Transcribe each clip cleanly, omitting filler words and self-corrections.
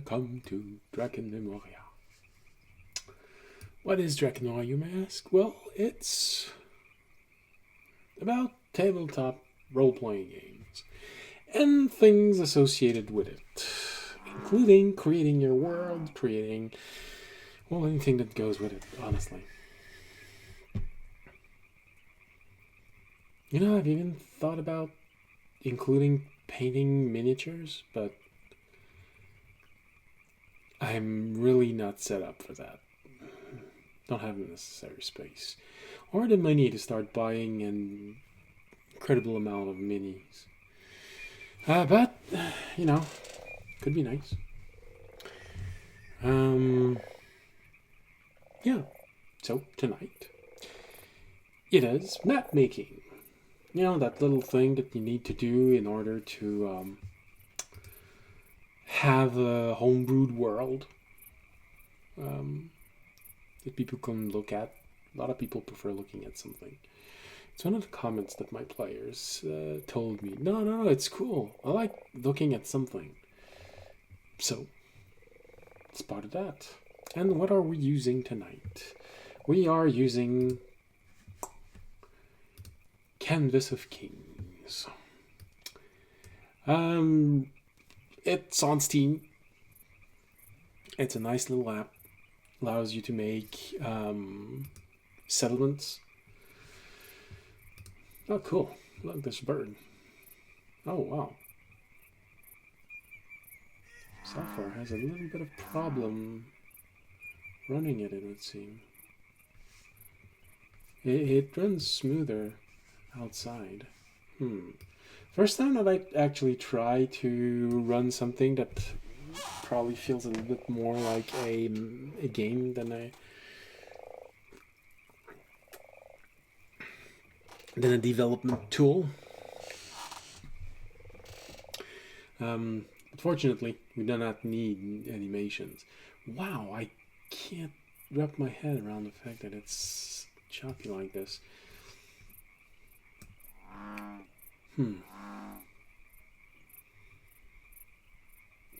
Welcome to Drakenmemoria. What is Drakenmemoria, you may ask? Well, it's about tabletop role-playing games and things associated with it, including creating your world, creating, well, anything that goes with it, honestly. You know, I've even thought about including painting miniatures, but I'm really not set up for that. Don't have the necessary space or the money to start buying an incredible amount of minis. But you know, could be nice. Yeah. So tonight, it is map making. You know, that little thing that you need to do in order to have a homebrewed world that people can look at. A lot of people prefer looking at something. It's one of the comments that my players told me. No, it's cool. I like looking at something. So, it's part of that. And what are we using tonight? We are using Canvas of Kings. It's on Steam. It's a nice little app. Allows you to make settlements. Oh, cool. Look at this bird. Oh, wow. Software has a little bit of problem running it would seem. It runs smoother outside. First time that I actually try to run something that probably feels a little bit more like a game than a development tool. Fortunately, we do not need animations. Wow, I can't wrap my head around the fact that it's choppy like this.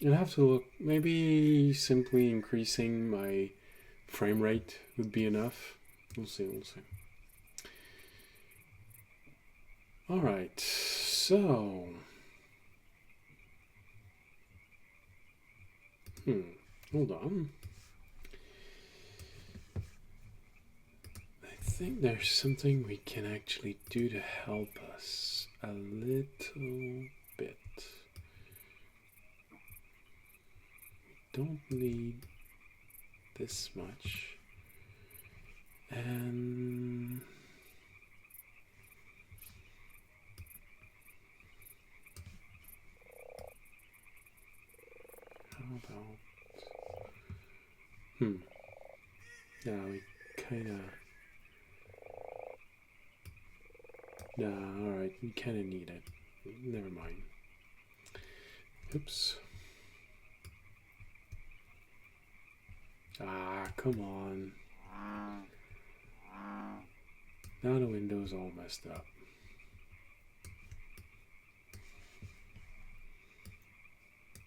I'll have to look. Maybe simply increasing my frame rate would be enough. We'll see. Alright, so... hold on. I think there's something we can actually do to help us a little bit. Don't need this much. And how about yeah, we kinda alright, we kinda need it. Never mind. Oops. Come on. Now the window's all messed up.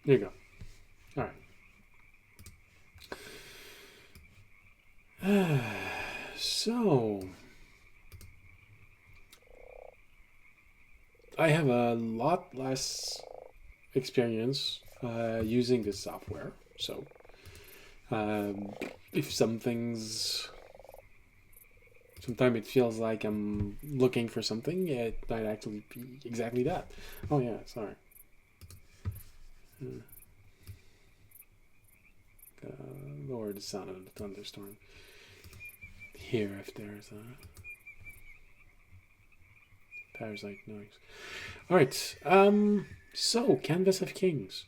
There you go. Alright. So, I have a lot less experience using this software. So, if sometimes it feels like I'm looking for something, it might actually be exactly that. Oh yeah, sorry. Lower the sound of the thunderstorm. Here, if there's a parasite noise. Alright, so Canvas of Kings.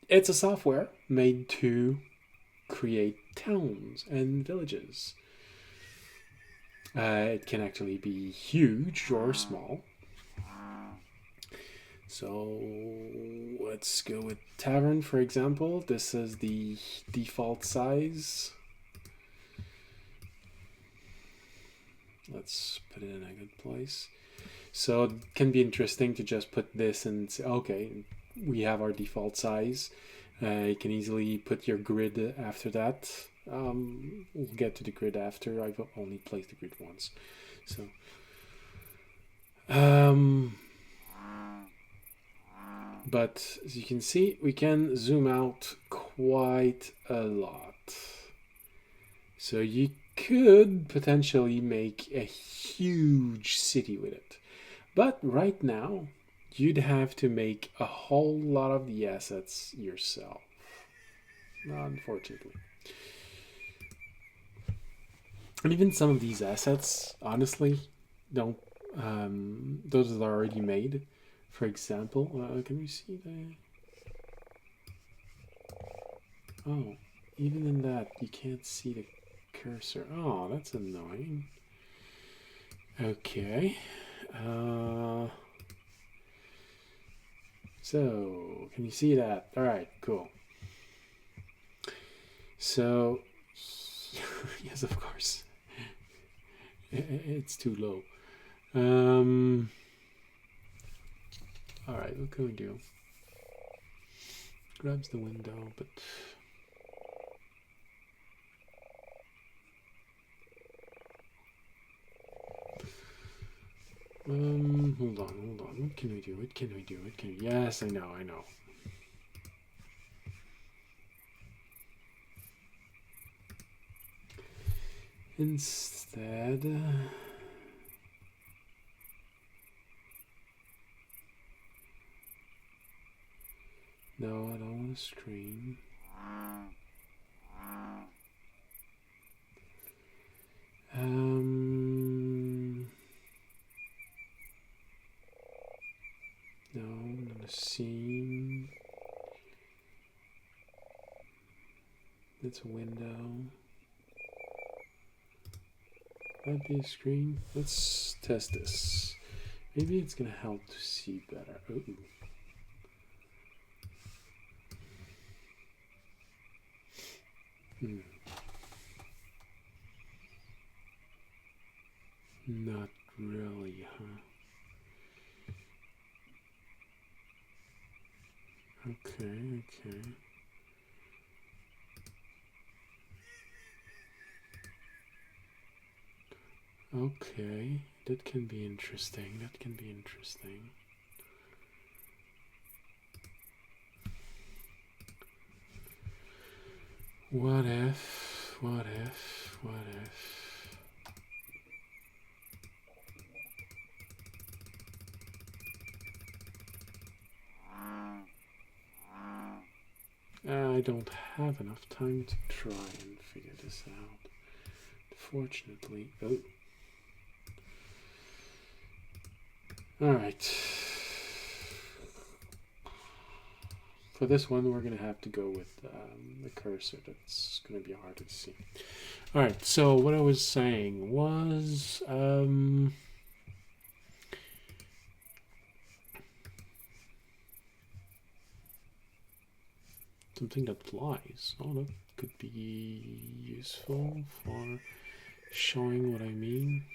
It's a software made to create towns and villages. It can actually be huge or small. So let's go with tavern, for example. This is the default size. Let's put it in a good place. So it can be interesting to just put this and say, okay, we have our default size. You can easily put your grid after that. We'll get to the grid after. I've only placed the grid once. So, but as you can see, we can zoom out quite a lot. So you could potentially make a huge city with it. But right now, you'd have to make a whole lot of the assets yourself. Unfortunately. And even some of these assets, honestly, don't. Those that are already made. For example, can we see the? Oh, even in that, you can't see the cursor. Oh, that's annoying. Okay. So, can you see that? All right, cool. So, yes, of course. It's too low. All right, what can we do? Grabs the window, but hold on. What can we do? Yes, I know. Instead, no, I don't want to stream. No, not a scene. It's a window. Might be a screen. Let's test this. Maybe it's gonna help to see better. Ooh. Not really, huh? Okay. Okay, that can be interesting. What if? I don't have enough time to try and figure this out. Fortunately, oh. Alright. For this one, we're going to have to go with the cursor. That's going to be harder to see. Alright, so what I was saying was... something that flies. Oh, that could be useful for showing what I mean.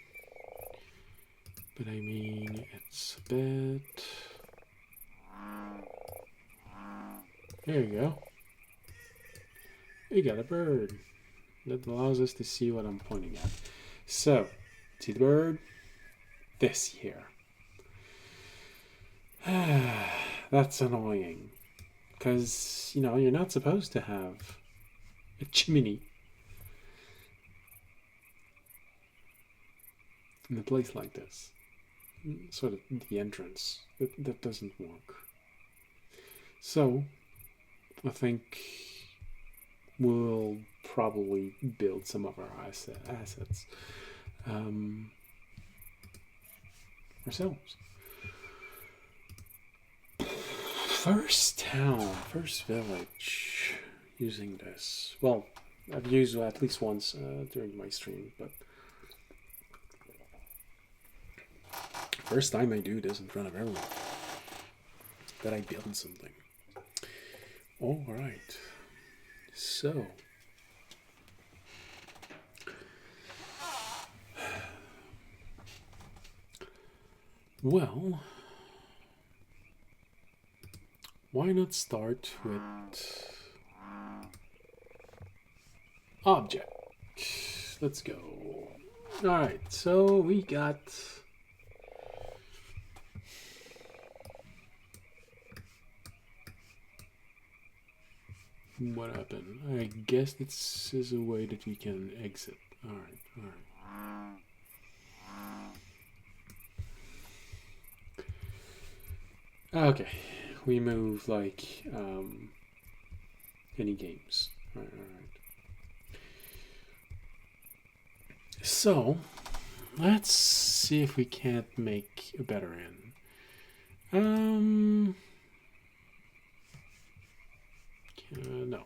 But I mean, it's a bit... There you go. You got a bird. That allows us to see what I'm pointing at. So, see the bird? This here. That's annoying. Because, you know, you're not supposed to have a chimney in a place like this. Sort of the entrance. That doesn't work. So, I think we'll probably build some of our assets ourselves. First town, first village using this. Well, I've used it at least once during my stream, but first time I do this in front of everyone. That I build something. All right. So, well, why not start with object? Let's go. Alright, so we got what happened? I guess this is a way that we can exit. Alright, alright. Okay, we move like any games. Alright, alright. So, let's see if we can't make a better end. No.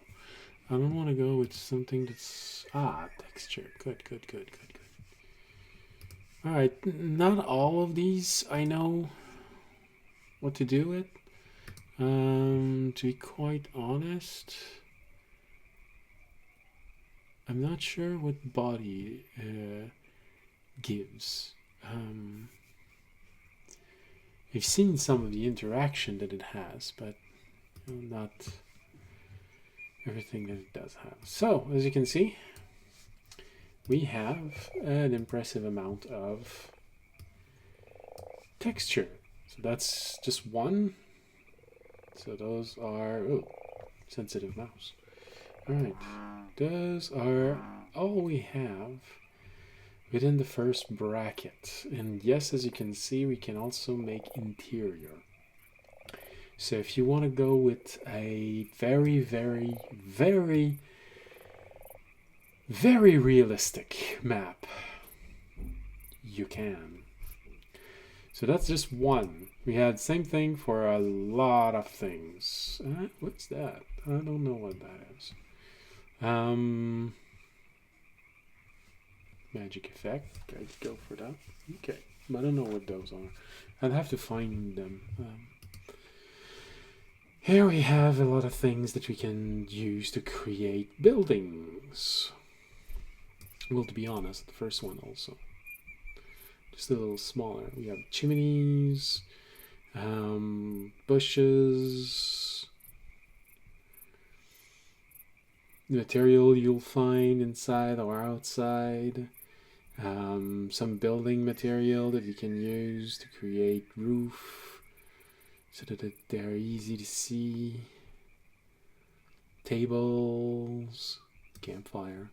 I don't want to go with something that's... texture. Good, good, good, good, good. Alright, not all of these I know what to do with. To be quite honest, I'm not sure what body gives. I've seen some of the interaction that it has, but not everything that it does have. So, as you can see, we have an impressive amount of texture. So that's just one. So those are... Oh, sensitive mouse. Alright, those are all we have within the first bracket. And yes, as you can see, we can also make interior. So if you want to go with a very, very, very, very realistic map, you can. So that's just one. We had same thing for a lot of things. What's that? I don't know what that is. Magic effect. I'd go for that. Okay, but I don't know what those are. I'd have to find them. Here we have a lot of things that we can use to create buildings. Well, to be honest, the first one also. Just a little smaller. We have chimneys, bushes, the material you'll find inside or outside, some building material that you can use to create roof so that they're easy to see, tables, campfire,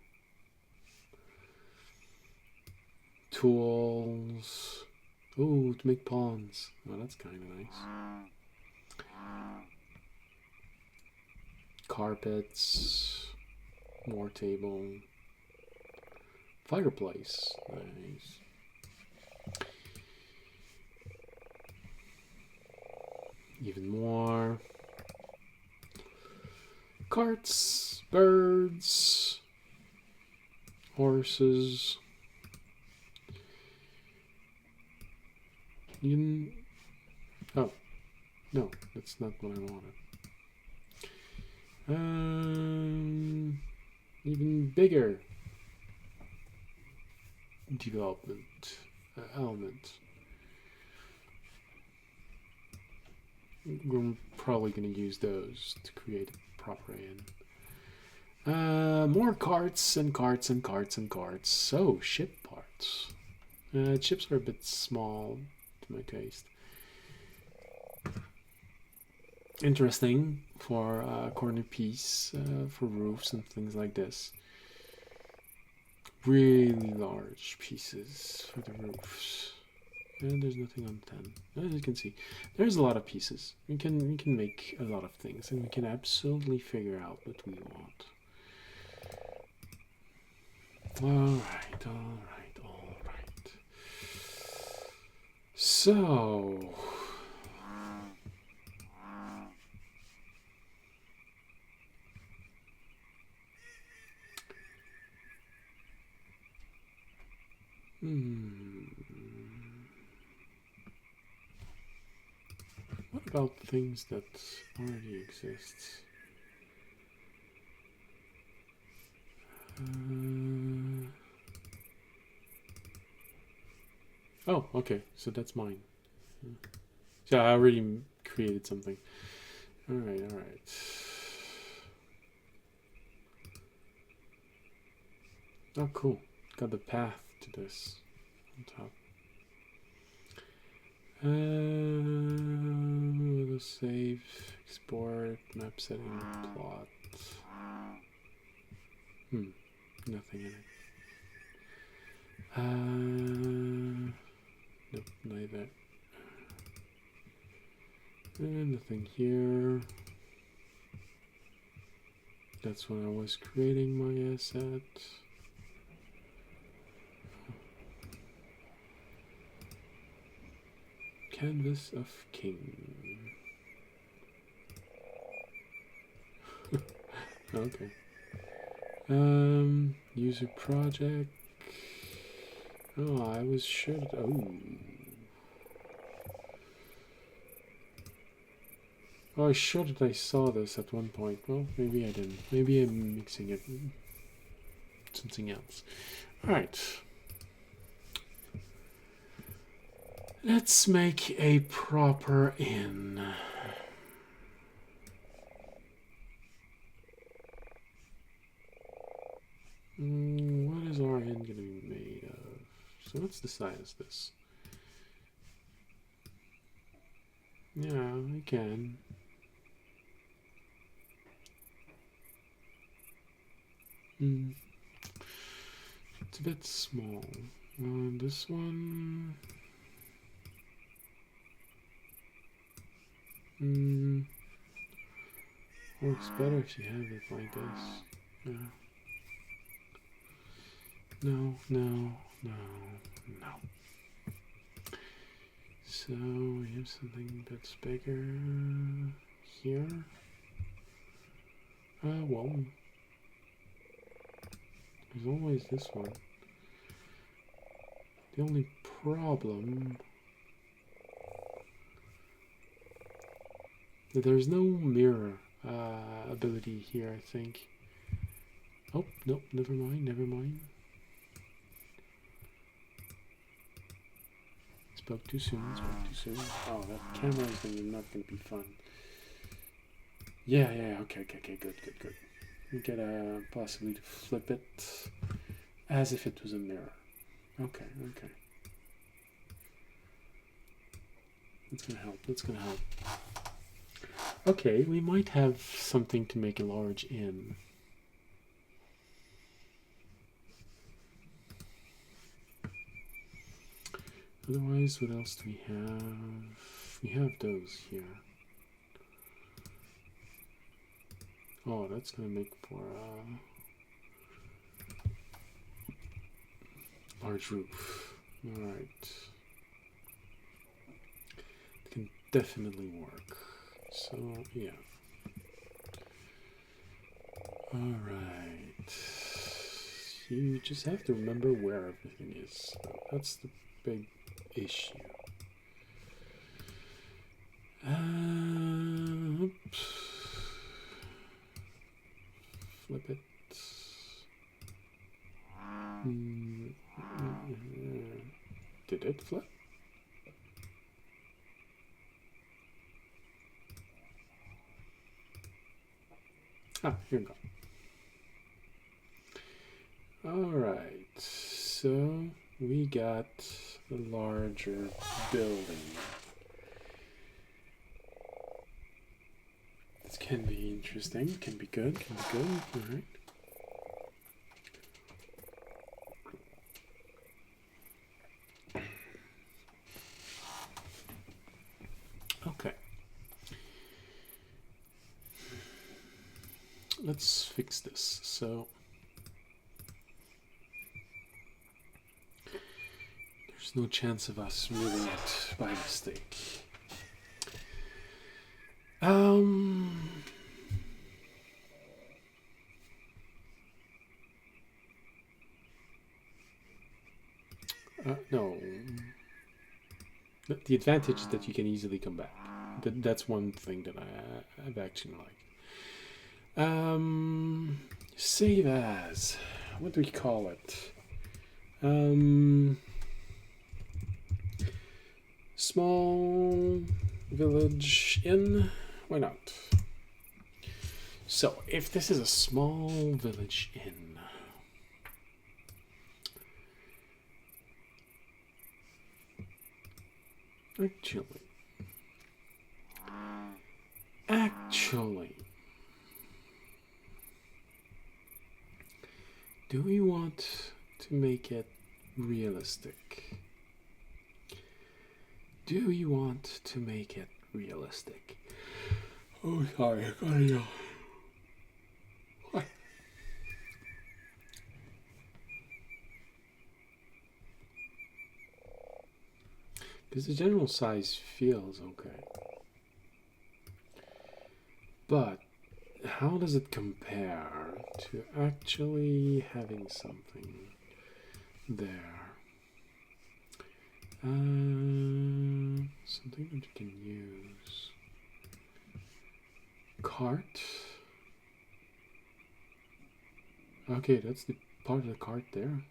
tools. Ooh, to make pawns. Oh, that's kind of nice. Carpets, more table, fireplace. Nice. Even more. Carts, birds, horses. Oh, no, that's not what I wanted. Even bigger development element. We're probably going to use those to create a proper end. More carts and carts and carts and carts. So, ship parts. Ships are a bit small to my taste. Interesting for a corner piece, for roofs and things like this. Really large pieces for the roofs. And there's nothing on 10. As you can see, there's a lot of pieces. We can make a lot of things, and we can absolutely figure out what we want. Alright, alright, alright. So... What about things that already exist? Oh, okay, so that's mine. So I already created something. All right, all right. Oh, cool. Got the path to this on top. We'll save, export, map setting, plot. Nothing in it. Nope, neither. Nothing here. That's when I was creating my asset. Canvas of King. Okay. User project. Oh, I was sure. Oh, I sure that I saw this at one point. Well, maybe I didn't. Maybe I'm mixing it with something else. Alright. Let's make a proper inn. What is our inn going to be made of? So let's decide as this. Yeah, we can. It's a bit small. This one. Works better if you have it like this. Yeah. No. So we have something that's bigger here. Well, there's always this one. The only problem that there's no mirror ability here, I think. Oh, nope, never mind. Spoke too soon. Oh, that camera is not gonna be fun. Yeah, okay, good. We get a possibility to flip it as if it was a mirror. Okay. That's gonna help. Okay, we might have something to make a large inn. Otherwise, what else do we have? We have those here. Oh, that's gonna make for a large roof. Alright. It can definitely work. So, yeah. Alright. You just have to remember where everything is. That's the big issue. Flip it. Did it flip? Ah, here we go. Alright, so we got a larger building. This can be interesting, can be good, alright. Okay. Let's fix this. So there's no chance of us moving it by mistake. No. The advantage is that you can easily come back. That's one thing that I've actually liked. Save as. What do we call it? Small village inn. Why not? So, if this is a small village inn, actually, do we want to make it realistic? Do we want to make it realistic? Oh, sorry, I gotta yell. What? Because the general size feels okay. But how does it compare to actually having something there? Something that you can use. Cart? Okay, that's the part of the cart there.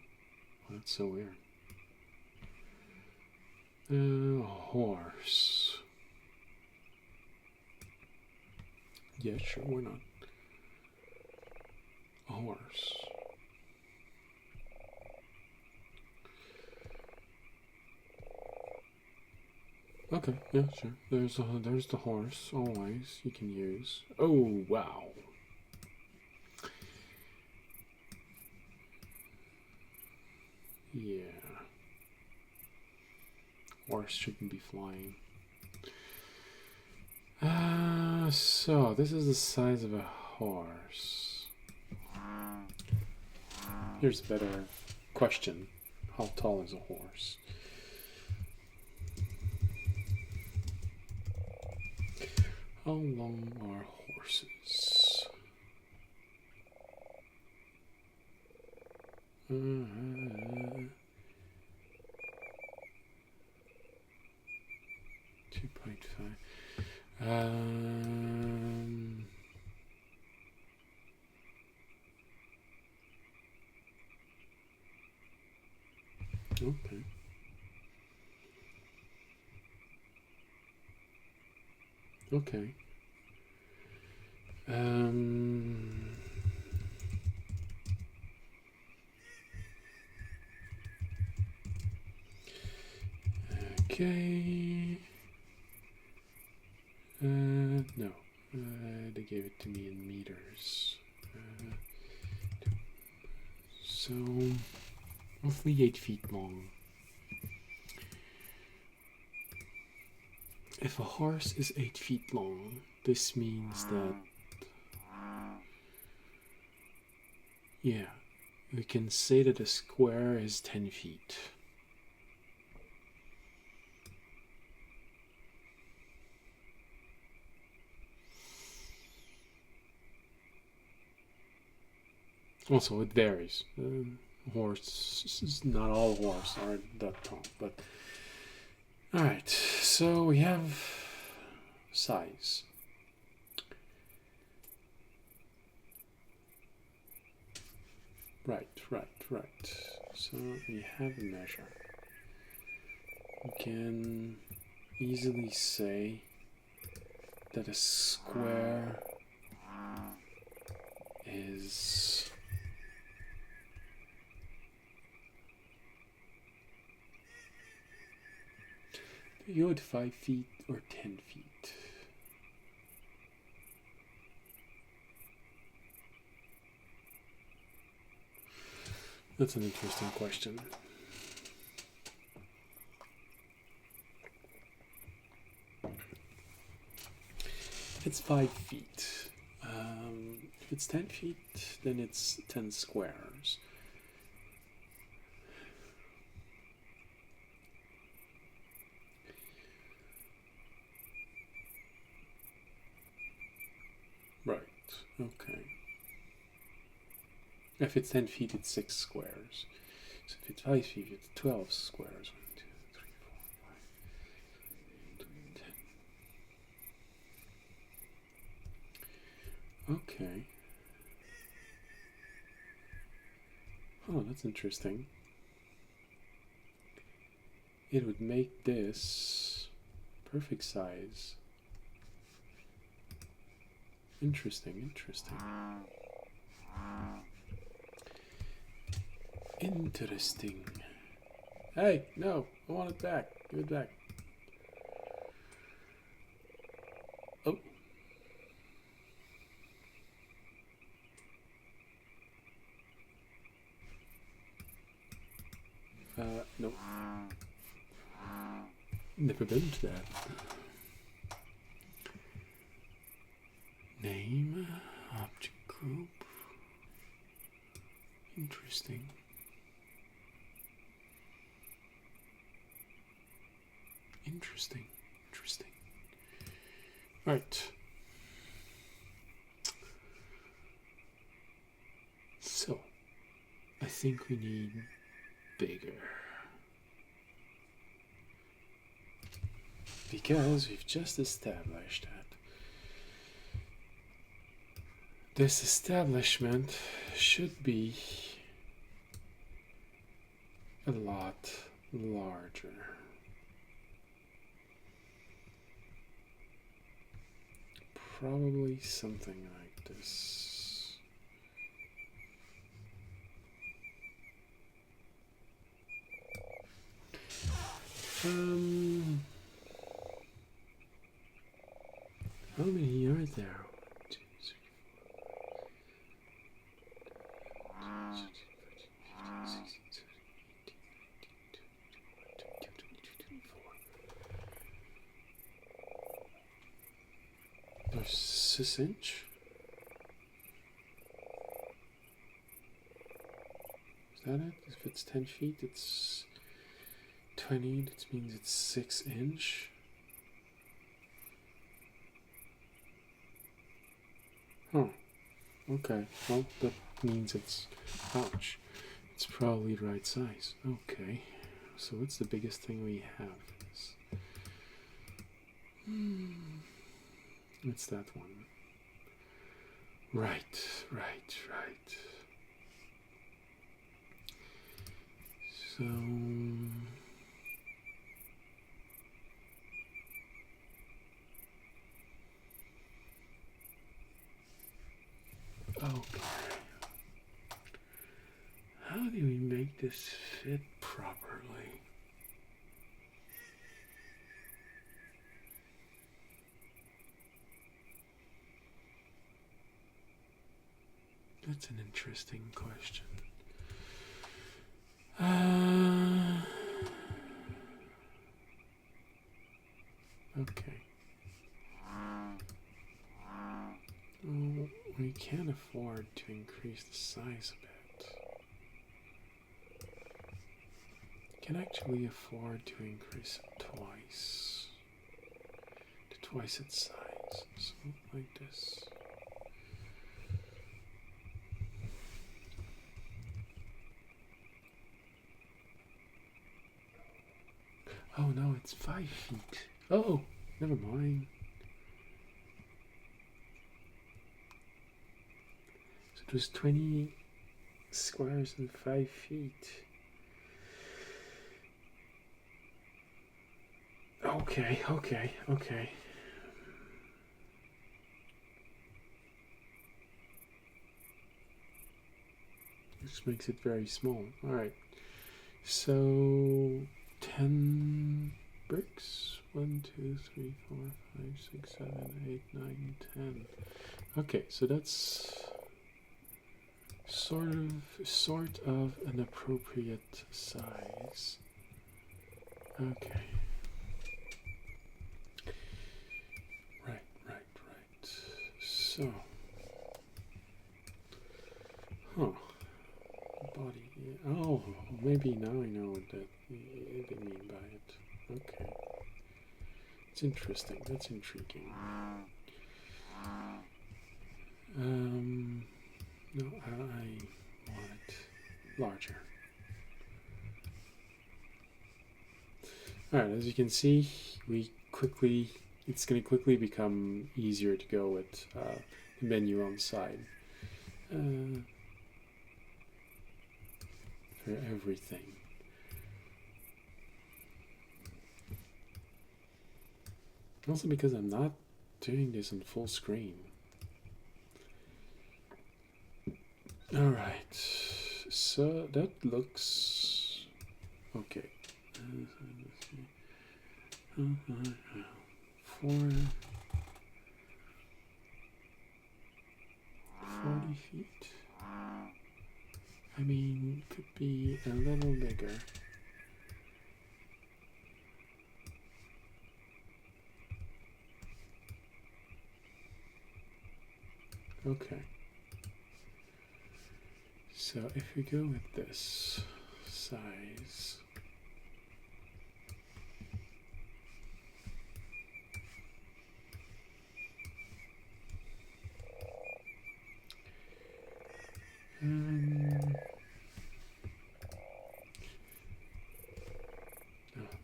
Oh, that's so weird. Horse. Yeah, sure, why not? A horse. Okay, yeah, sure. There's the horse. Always you can use. Oh wow. Yeah. Horse shouldn't be flying. So this is the size of a horse. Here's a better question. How tall is a horse? How long are horses? 2.5. Okay. Okay. Okay. No. They gave it to me in meters. So, roughly 8 feet long. If a horse is 8 feet long, this means that, yeah, we can say that a square is 10 feet. Also, it varies. Not all horses are that tall, but alright, so we have size. Right. So we have a measure. We can easily say that a square is you had 5 feet or 10 feet. That's an interesting question. If it's 5 feet, if it's 10 feet, then it's 10 squares. Right, okay. If it's 10 feet, it's 6 squares. So if it's 5 feet, it's 12 squares. 1, 2, 3, 4, 5, 10. Okay. Oh, that's interesting. It would make this perfect size Interesting, interesting. Interesting. Hey, no, I want it back. Give it back. Oh. No. Never been to that. Name, object group. Interesting. Interesting. Interesting. Right. So, I think we need bigger. Because we've just established that this establishment should be a lot larger. Probably something like this. How many are there? 2, 3, 4. There's 6 inch. Is that it? If it's 10 feet, it's 20. That means it's 6 inch. Huh. Okay. Well, that means it's, ouch. It's probably the right size. Okay. So what's the biggest thing we have? It's that one. Right. So okay. How do we make this fit properly? That's an interesting question. Okay. Well, we can't afford to increase the size a bit. Can actually afford to increase it twice. To twice its size. Something like this. Oh no, it's 5 feet. Oh, never mind. So it was 20 squares and 5 feet. Okay. This makes it very small. Alright. So 10 bricks. 1, 2, 3, 4, 5, 6, 7, 8, 9, 10. Okay, so that's sort of an appropriate size. Okay. Right. So, body. Oh, maybe now I know what they mean by it. Okay. It's interesting. That's intriguing. No, I want it larger. Alright, as you can see, it's going to quickly become easier to go with the menu on the side. For everything. Also because I'm not doing this in full screen. All right, so that looks okay. 40 feet. I mean, could be a little bigger. Okay. So if we go with this size, no,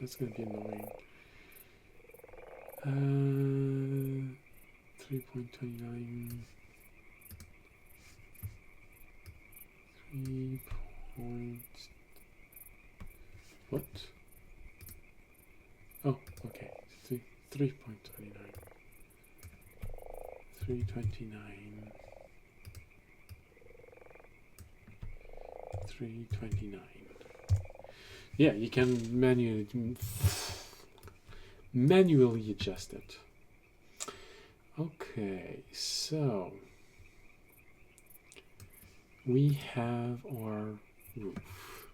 that's gonna be annoying. 3.29. 3 point. What? Oh, okay. 3.29. 329. 329. Yeah, you can manually adjust it. Okay, so we have our roof.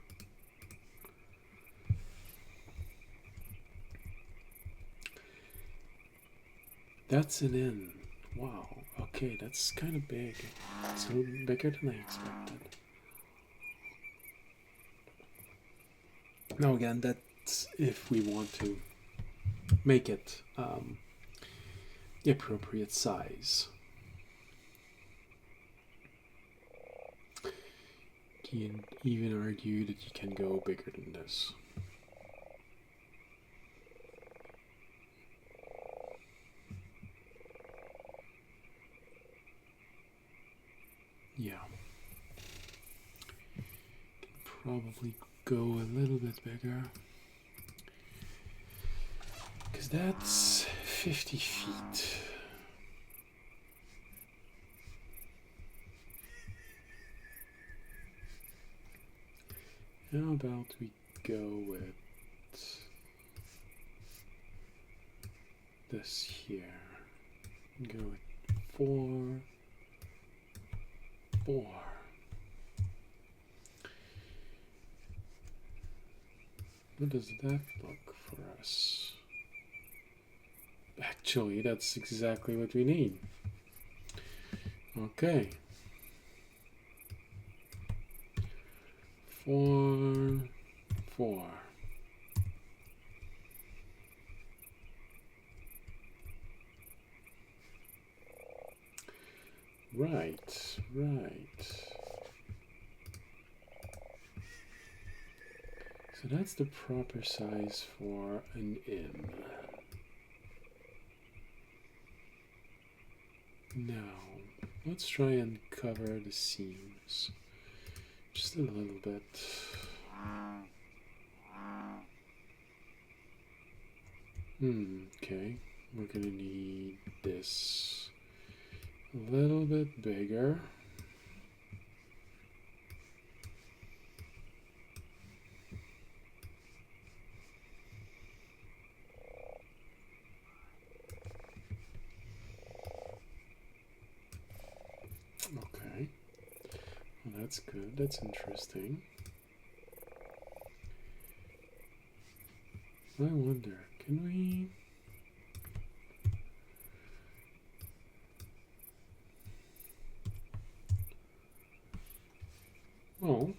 That's an inn. Wow. Okay, that's kind of big. So bigger than I expected. Now again, that's if we want to make it the appropriate size. You can even argue that you can go bigger than this. Yeah. Probably go a little bit bigger. Because that's 50 feet. How about we go with this here? Go with 4, 4. What does that look for us? Actually, that's exactly what we need. Okay. 4, 4. Right, right. So that's the proper size for an inn. Now, let's try and cover the seams. Just a little bit. Okay. We're gonna need this a little bit bigger. Okay. Well, that's good. That's interesting. I wonder, can we... Oh.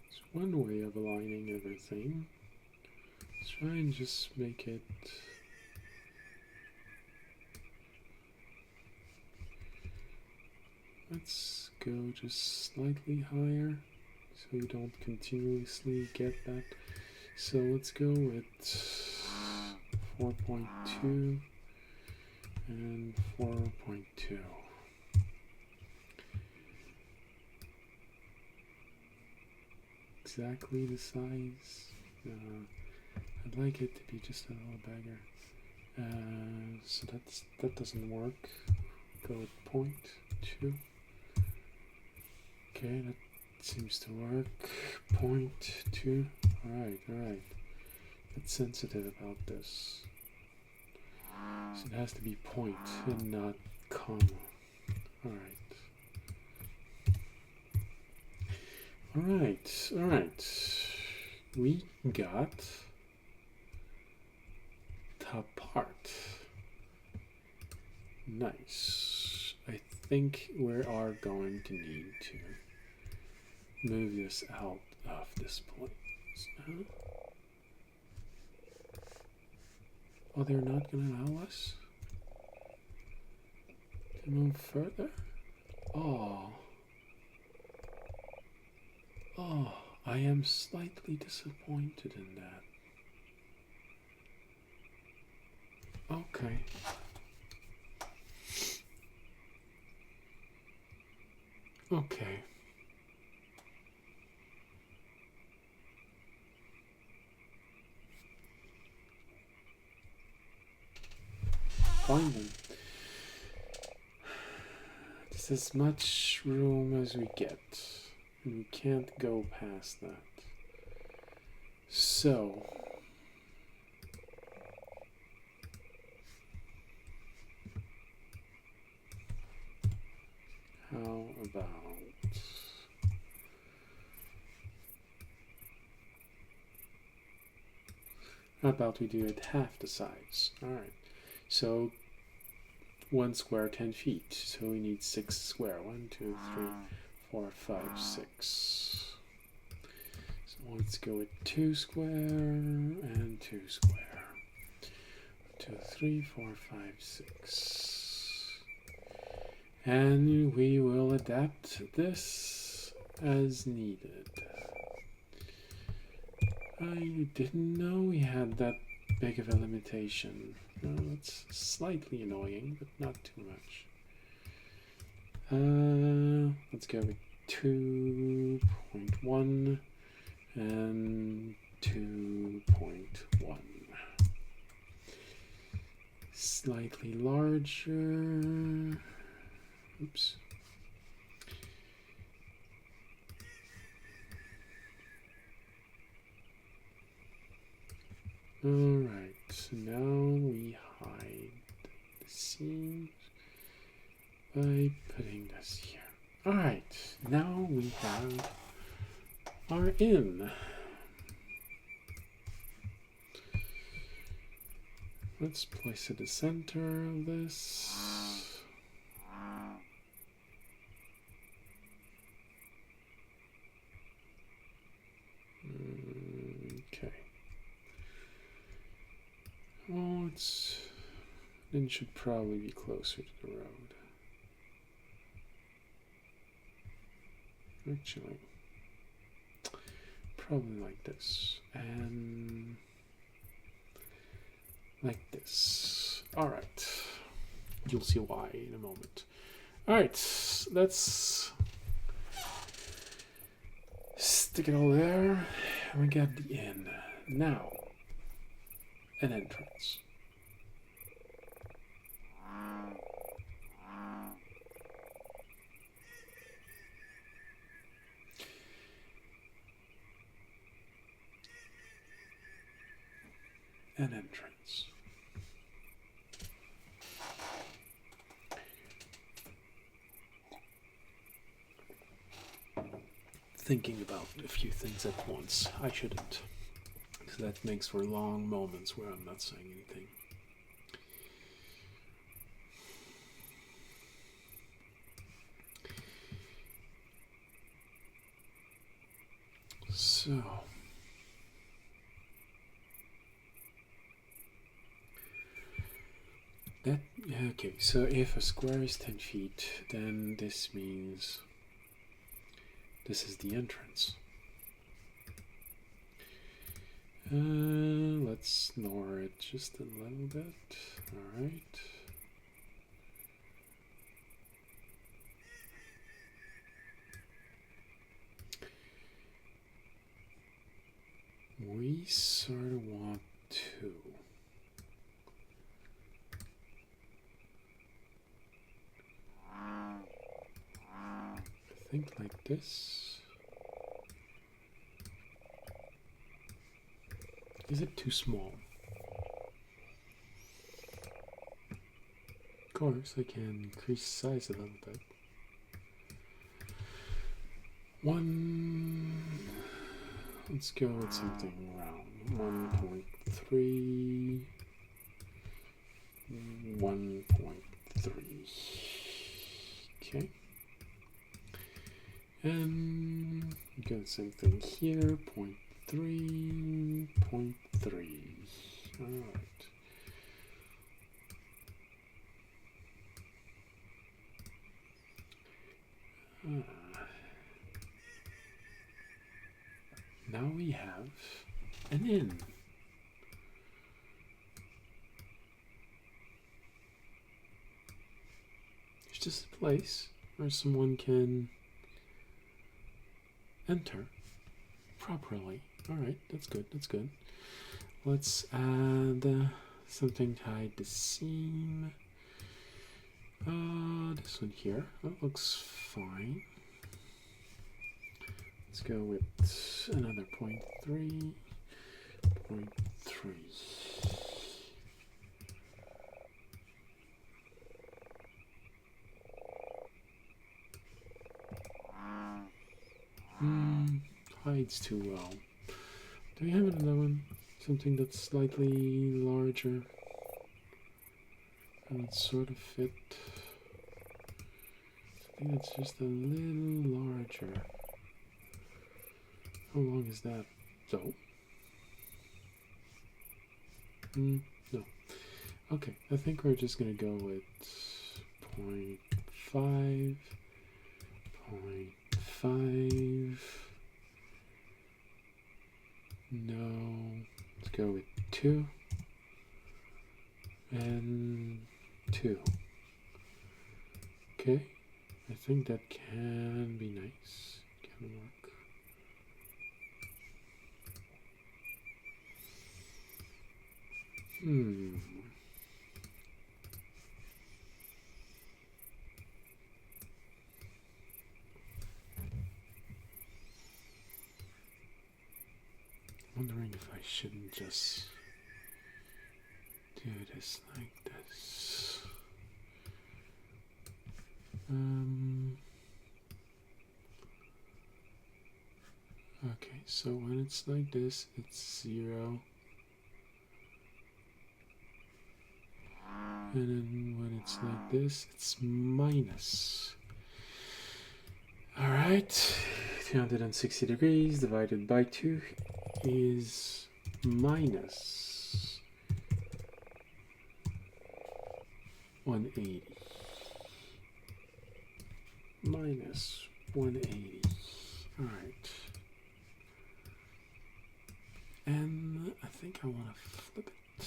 It's one way of aligning everything. Let's try and just make it... Let's go just slightly higher so we don't continuously get that. So let's go with 4.2 and 4.2. Exactly the size. I'd like it to be just a little bigger. So that doesn't work. Go with 0.2. Okay, that seems to work. 0.2. Alright, alright. Get sensitive about this. So it has to be point and not comma. Alright. Alright, alright. We got top part. Nice. I think we are going to need to move this out of this place. Oh, they're not going to allow us to move further? Oh. Oh, I am slightly disappointed in that. Okay. Okay. Fine then. This is as much room as we get. And we can't go past that. So... how about... how about we do it half the size? Alright. So 1 square 10 feet. So we need 6 square. 1, 2, 3, 4, 5, 6. So let's go with 2 square and 2 square. 2, 3, 4, 5, 6. And we will adapt this as needed. I didn't know we had that big of a limitation. It's slightly annoying, but not too much. Let's go with 2.1 and 2.1. Slightly larger. Oops. Alright, so now we hide the seams by putting this here. Alright, now we have our in. Let's place it at the center of this. Okay. Oh, it should probably be closer to the road. Actually, probably like this. And like this. Alright. You'll see why in a moment. Alright, let's stick it all there. And we get the in. Now, an entrance. An entrance. Thinking about a few things at once. I shouldn't. Because that makes for long moments where I'm not saying anything. So... that, okay, so if a square is 10 feet, then this means this is the entrance. Let's lower it just a little bit. Alright. We sort of want to. I think like this. Is it too small? Of course, I can increase size a little bit. Let's go with something around 1.3. 1.3. Okay. And get same thing here, 0.3, 0.3. Alright. Now we have an inn. It's just a place where someone can enter properly. Alright, that's good, that's good. Let's add something to hide the seam. This one here, that looks fine. Let's go with another 0.3, 0.3. Hides too well. Do we have another one? Something that's slightly larger and would sort of fit. Something that's just a little larger. How long is that though? No. Okay, I think we're just gonna go with 0.5, 0.5. No, let's go with 2 and 2. Okay, I think that can be nice. Can work. Wondering if I shouldn't just do this like this. Okay, so when it's like this, it's 0. And then when it's like this, it's minus. Alright, 360 degrees divided by 2 is minus 180. Minus 180. Alright. And I think I want to flip it.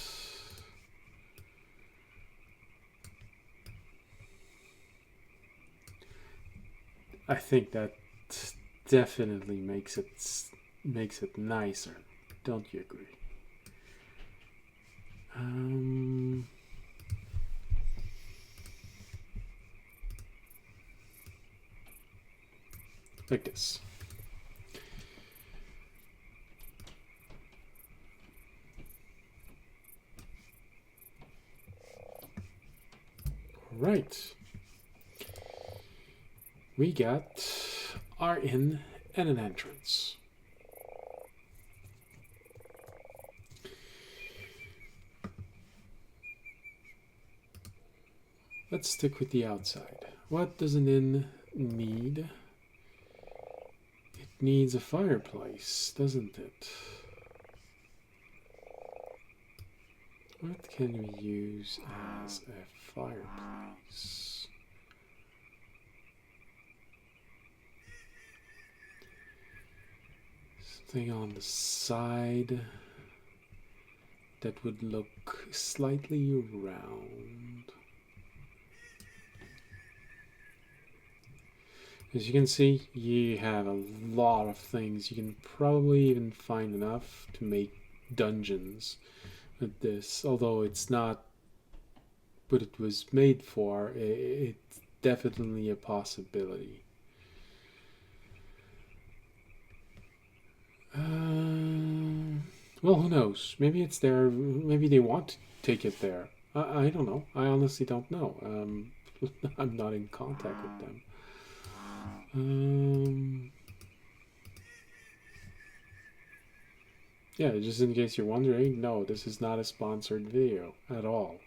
I think that definitely makes it nicer. Don't you agree? Like this. Right. We got our inn and an entrance. Let's stick with the outside. What does an inn need? It needs a fireplace, doesn't it? What can we use as a fireplace? Something on the side that would look slightly round. As you can see, you have a lot of things. You can probably even find enough to make dungeons with this, although it's not what it was made for. It's definitely a possibility. Well, who knows? Maybe it's there. Maybe they want to take it there. I don't know. I honestly don't know. I'm not in contact with them. Yeah, just in case you're wondering, no, this is not a sponsored video at all.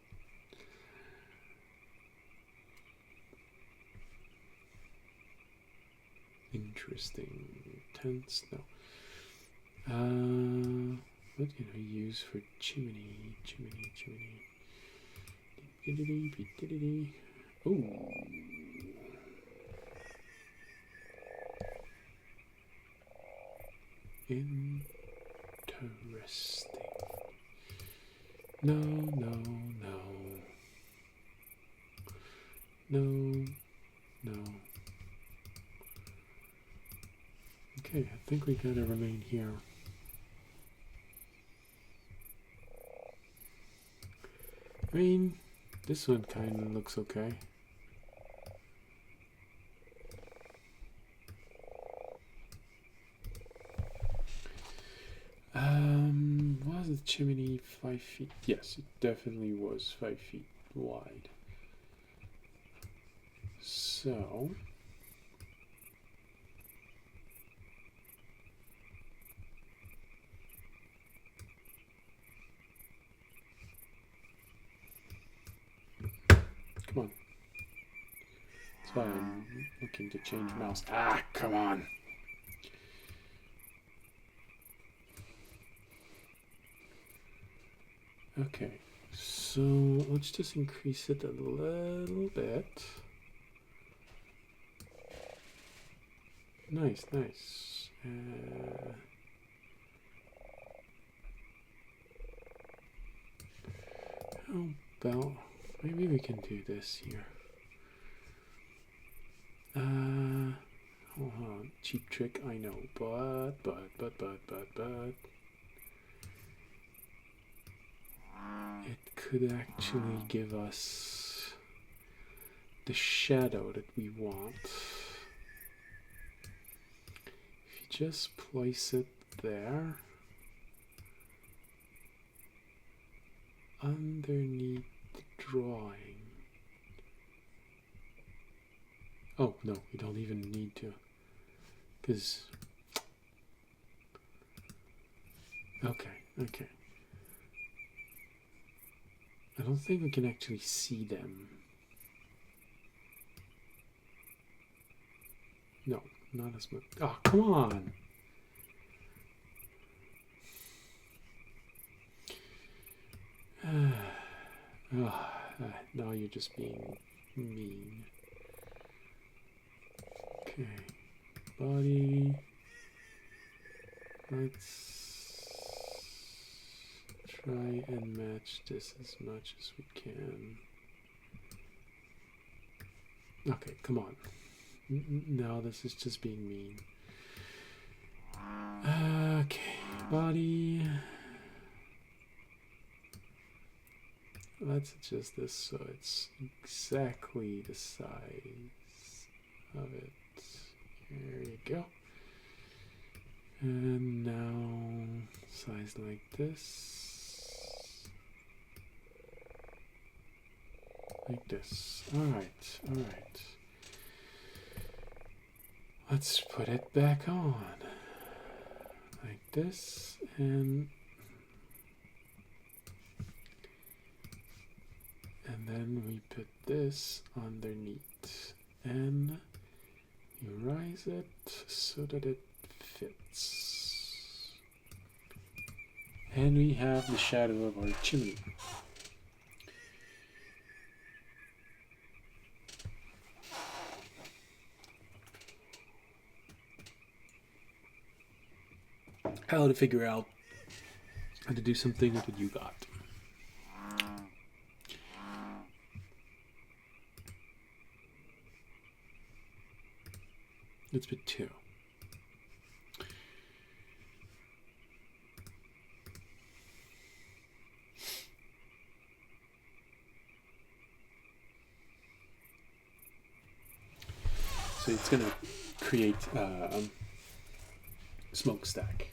Interesting. Tense? No. What can I use for chimney? Oh. Interesting. No. Okay, I think we gotta remain here. I mean, this one kind of looks okay. Was the chimney 5 feet? Yes, it definitely was 5 feet wide. So come on. That's why I'm looking to change mouse. Ah, come on. Okay, so let's just increase it a little bit. Nice. How about maybe we can do this here. Hold on, cheap trick, I know, but it could actually give us the shadow that we want. If you just place it there, underneath the drawing. Oh, no, we don't even need to. Because... Okay. I don't think we can actually see them. No, not as much. Oh, come on! Now you're just being mean. Okay, body. Let's try and match this as much as we can. Okay, come on. No, this is just being mean. Okay, body. Let's adjust this so it's exactly the size of it. There you go. And now size like this. Like this. Alright. Let's put it back on. Like this, and then we put this underneath and you rise it so that it fits. And we have the shadow of our chimney. How to figure out how to do something with what you got. Let's put 2. So it's going to create a smokestack.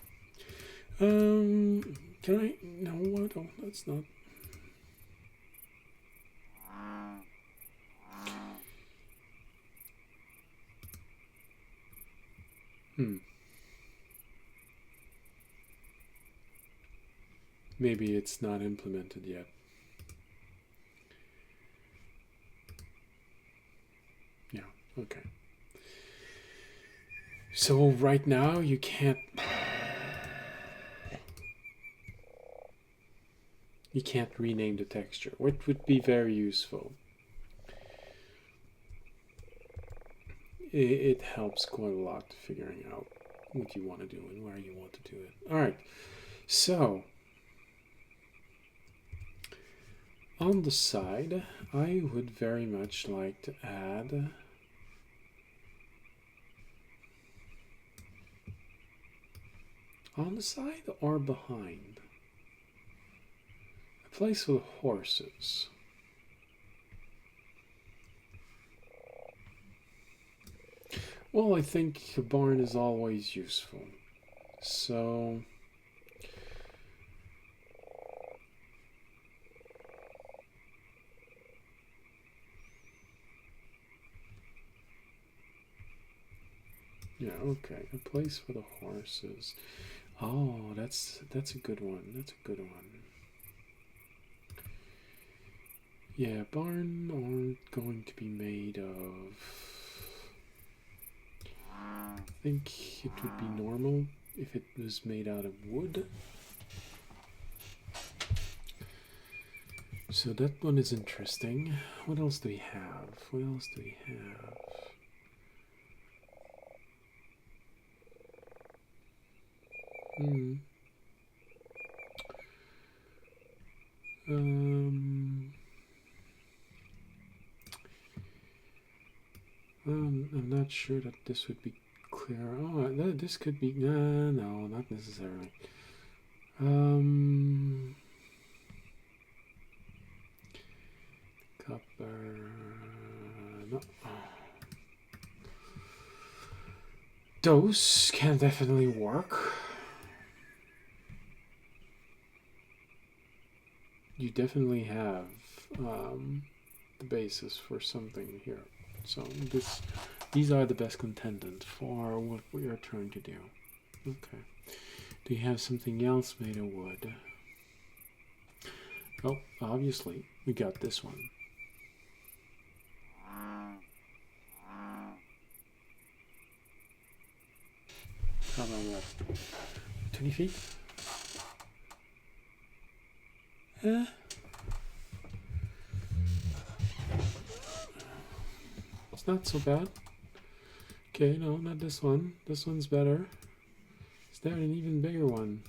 Can I? No, I don't. That's not. Hmm. Maybe it's not implemented yet. Yeah, okay. So right now you can't rename the texture, which would be very useful. It helps quite a lot figuring out what you want to do and where you want to do it. All right, so on the side, I would very much like to add on the side or behind a place for the horses. Well, I think a barn is always useful. So yeah, okay. A place for the horses. Oh, that's a good one. That's a good one. Yeah, barn aren't going to be made of. I think it would be normal if it was made out of wood. So that one is interesting. What else do we have? What else do we have? Hmm. I'm not sure that this would be clear. Oh, this could be. No, not necessarily. Copper. No. Those can definitely work. You definitely have the basis for something here. So these are the best contendant for what we are trying to do. Okay. Do you have something else made of wood? Oh, obviously, we got this one. How about that? 20 feet? It's not so bad. Okay, no, not this one. This one's better. Is there an even bigger one?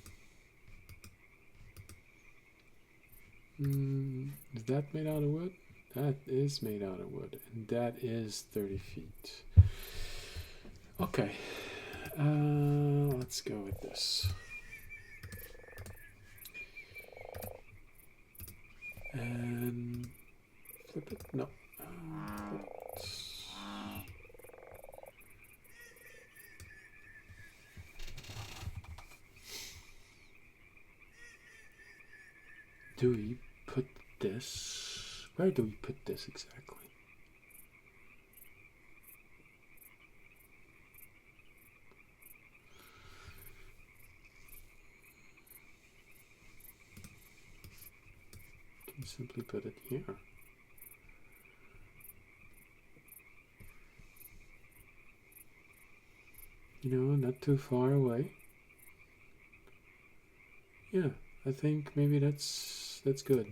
Is that made out of wood? That is made out of wood, and that is 30 feet. Okay, let's go with this. And flip it? No. Flip it. Do we put this? Where do we put this exactly? Can you simply put it here? You know, not too far away. Yeah, I think maybe that's good.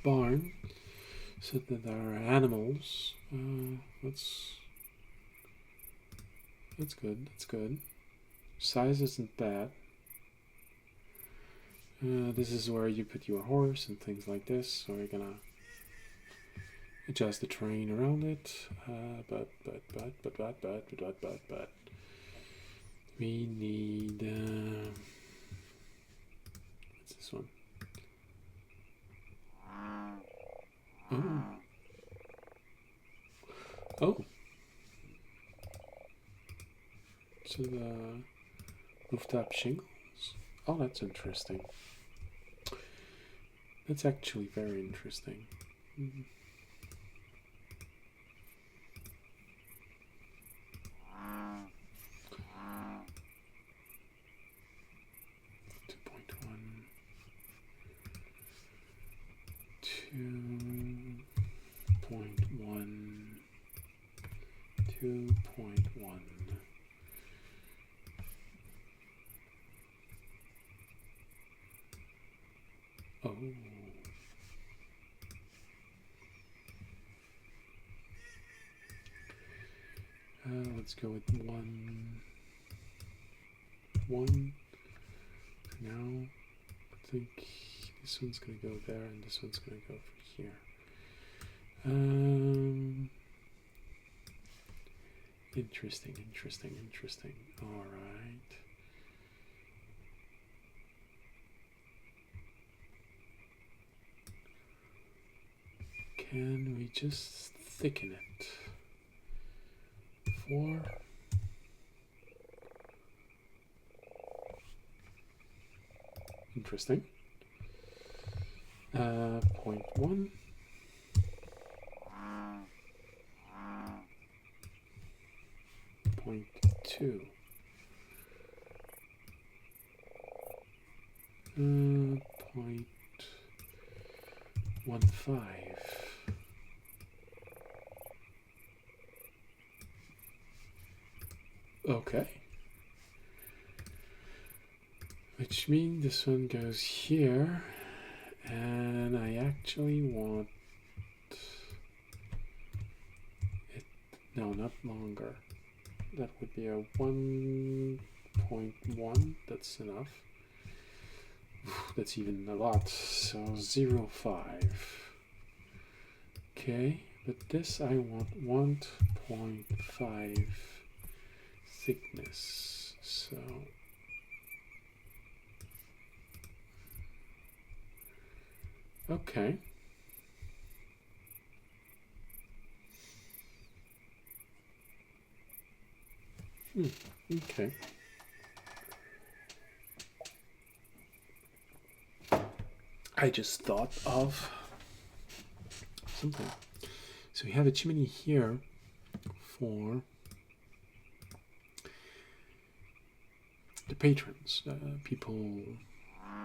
Barn, so that there are animals. That's good. That's good. Size isn't bad. This is where you put your horse and things like this. So we're gonna adjust the terrain around it. But we need. What's this one? Oh. Oh. to the rooftop shingles. Oh, that's interesting. That's actually very interesting. 2.1. Oh. Let's go with 1. Now, I think this one's going to go there and this one's going to go for here. Interesting. All right. Can we just thicken it? 4. Interesting. 0.1. 0.2. 0.15. Okay. Which means this one goes here, and I actually want it, no, not longer. That would be a 1.1, that's enough. That's even a lot, so 0.5. Okay, but this I want 1.5 thickness, so okay. Okay. I just thought of something. So we have a chimney here for the patrons, people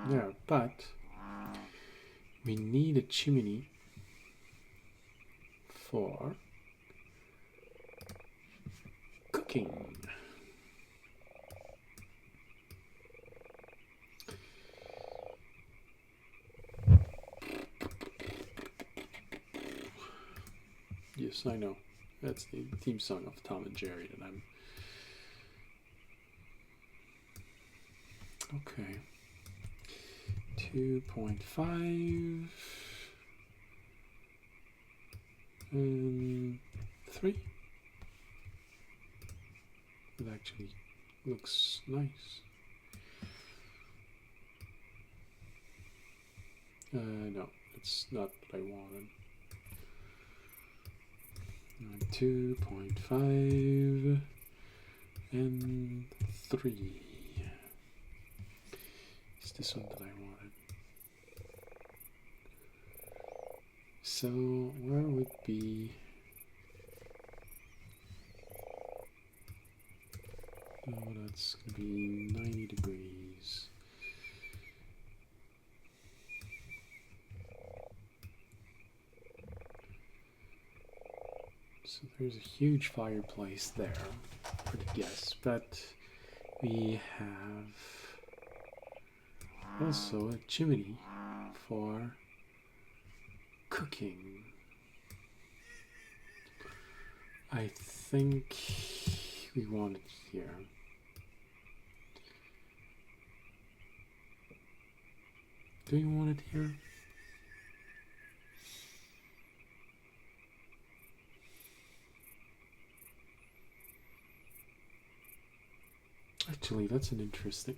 there, but we need a chimney for cooking. Yes, I know. That's the theme song of Tom and Jerry that I'm... Okay. 2.5 and 3. It actually looks nice. No, it's not what I wanted. 2.5 and 3. It's this one that I wanted. So where would be... Oh, that's going to be 90 degrees. So there's a huge fireplace there, for the guests, but we have also a chimney for cooking. I think we want it here. Do you want it here? Actually, that's an interesting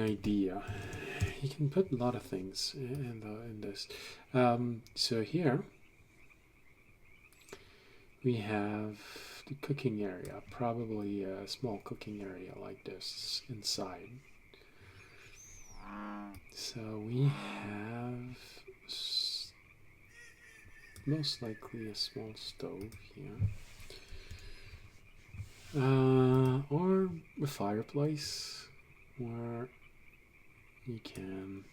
idea. You can put a lot of things in this. So here we have the cooking area, probably a small cooking area like this inside. So we have most likely a small stove here. Or a fireplace where you can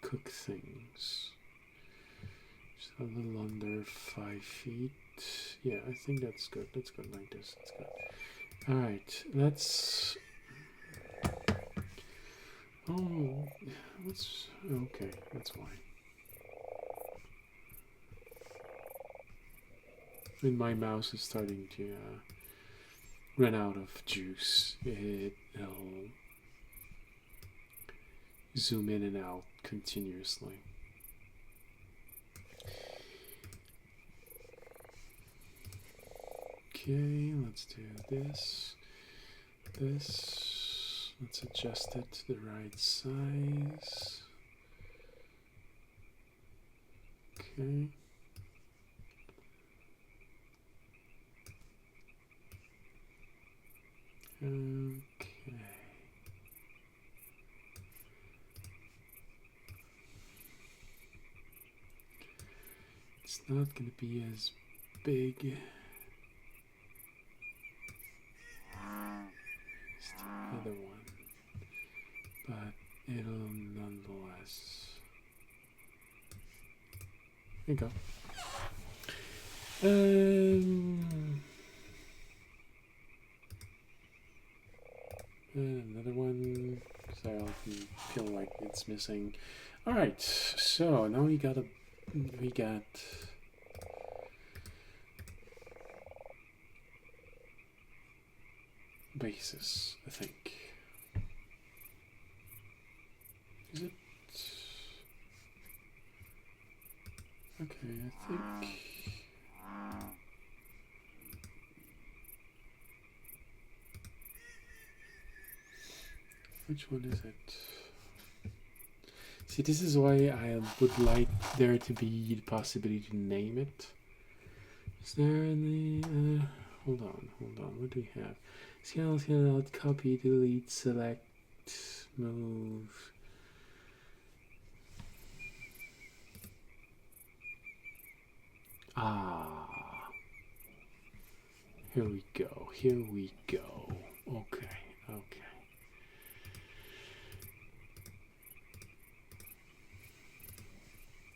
cook things. Just a little under 5 feet. Yeah, I think that's good. That's good like this. That's good. Alright, let's... Oh, let's... Okay, that's fine. When my mouse is starting to run out of juice, it'll zoom in and out continuously. Okay, let's do this. Let's adjust it to the right size. Okay. Okay. It's not going to be as big as the other one, but it'll nonetheless. There you go. Another one, because I often feel like it's missing. All right, so now we got basis, I think. Is it? Okay, I think. Which one is it? See, this is why I would like there to be the possibility to name it. Is there any... hold on. What do we have? Scan out, copy, delete, select, move. Here we go. Okay.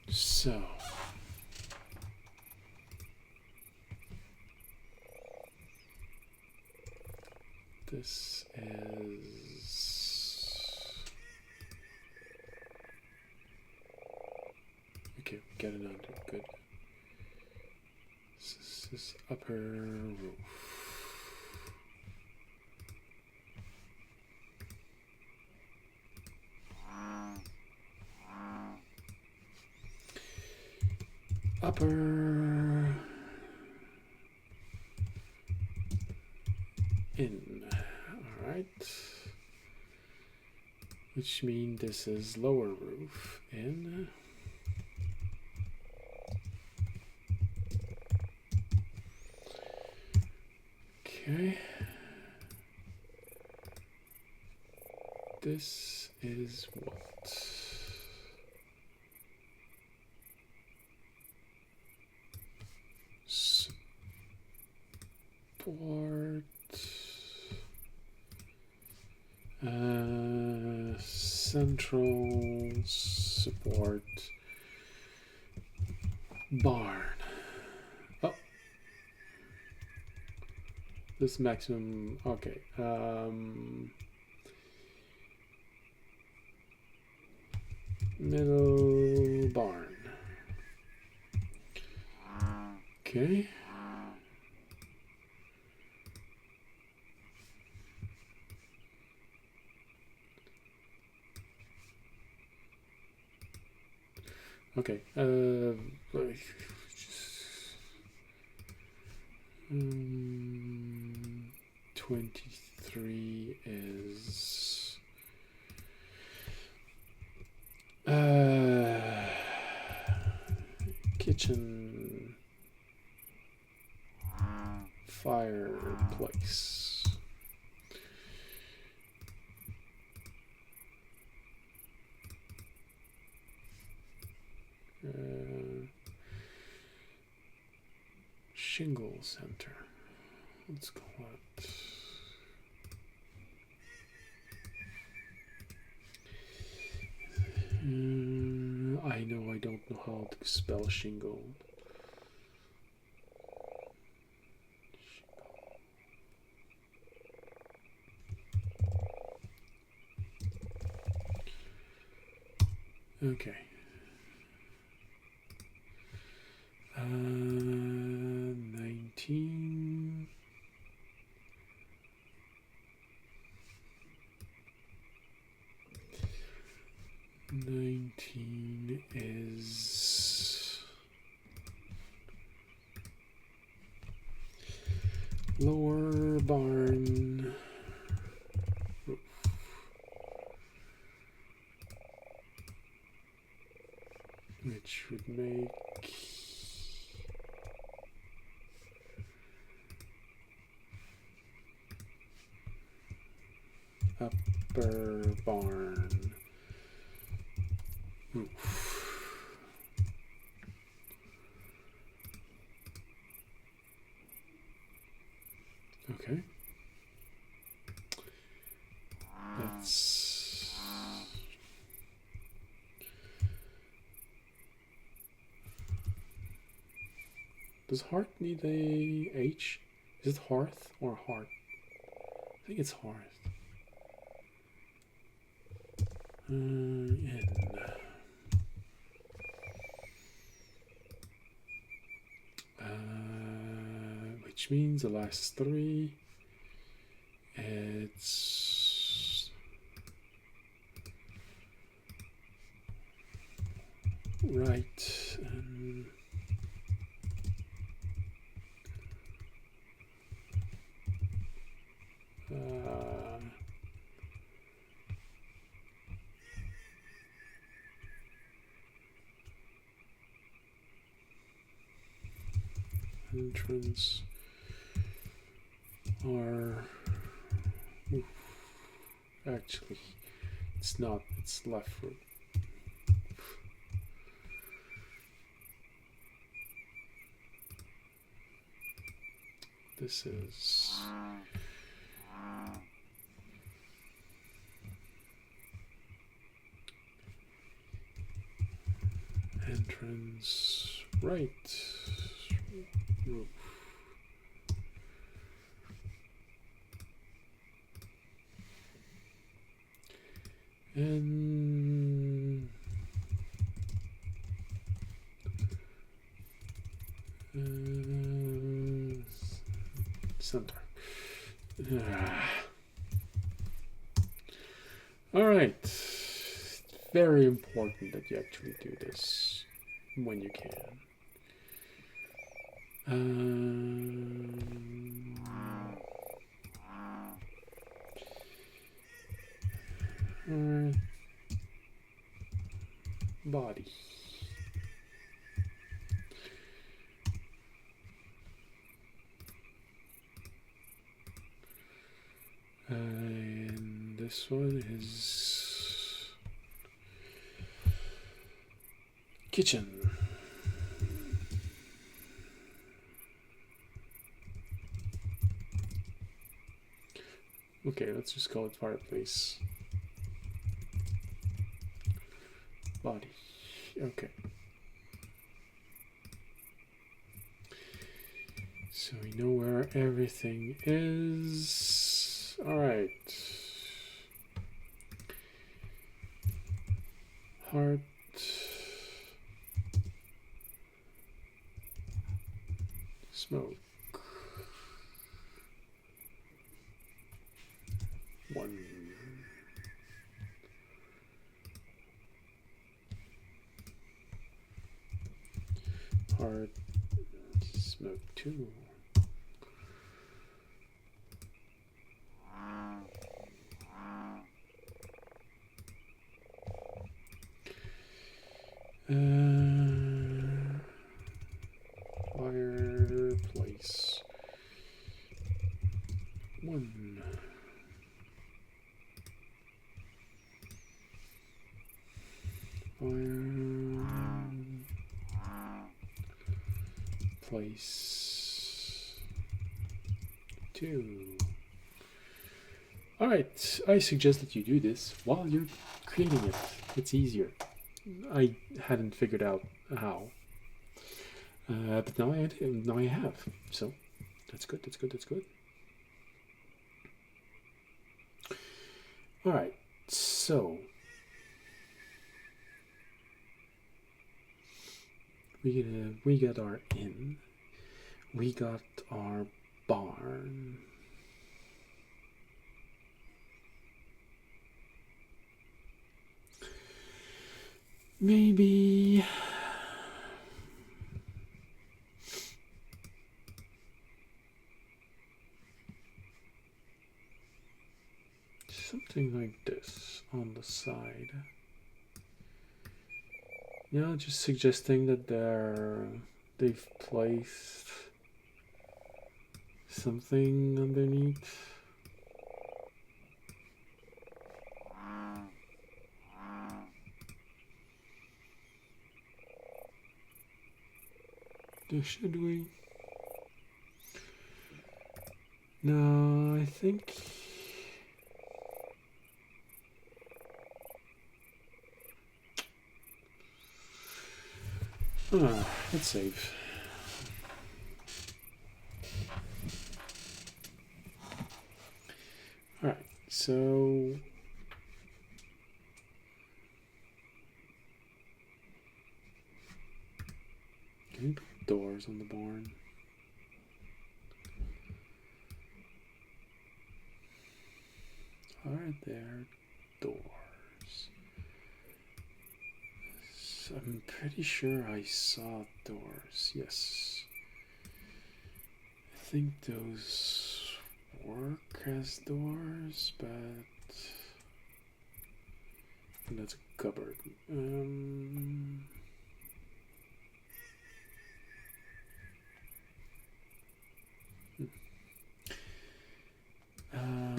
So, this is... Okay, get it under, good. This is upper roof. Upper in, all right, which means this is lower roof in. Okay, this is what? Support, central support, barn. Oh, this maximum, okay. Middle barn. Okay. Okay. 23 is kitchen fireplace. Shingle center. Let's call it. I know I don't know how to spell shingle. Okay. 19. Is lower barn roof. Which would make upper barn roof. Okay. That's does hearth need a H? Is it hearth or heart? I think it's hearth. N. Which means the last three. It's right and entrance are actually it's not, it's left foot. This is entrance right roof. And center. All right. Very important that you actually do this when you can. Body. And this one is kitchen. Okay, let's just call it fireplace. Body. Okay. So we know where everything is. All right. Heart. Smoke. 1. Heart. Smoke 2. Place 2. Alright, I suggest that you do this while you're creating it. It's easier. I hadn't figured out how. But now I have. So that's good, that's good, that's good. Alright, so we got our inn. We got our barn. Maybe something like this on the side. Yeah, just suggesting that they've placed something underneath. Should we? No, I think. Let's save. Alright, so can we put doors on the barn? Are there doors? So I'm pretty sure I saw doors, yes. I think those work as doors, but that's a cupboard.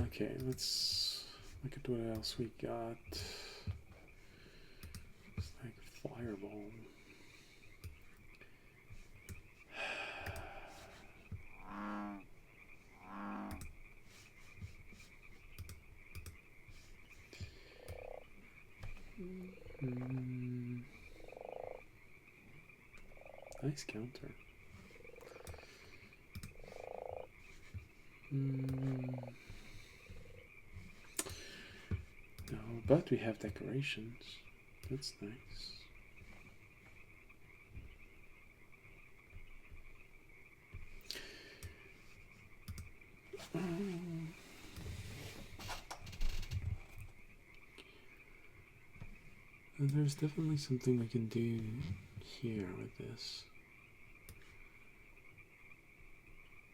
Okay, let's look at what else we got. It's like fireball. Nice counter. No, but we have decorations. That's nice. And there's definitely something we can do here with this.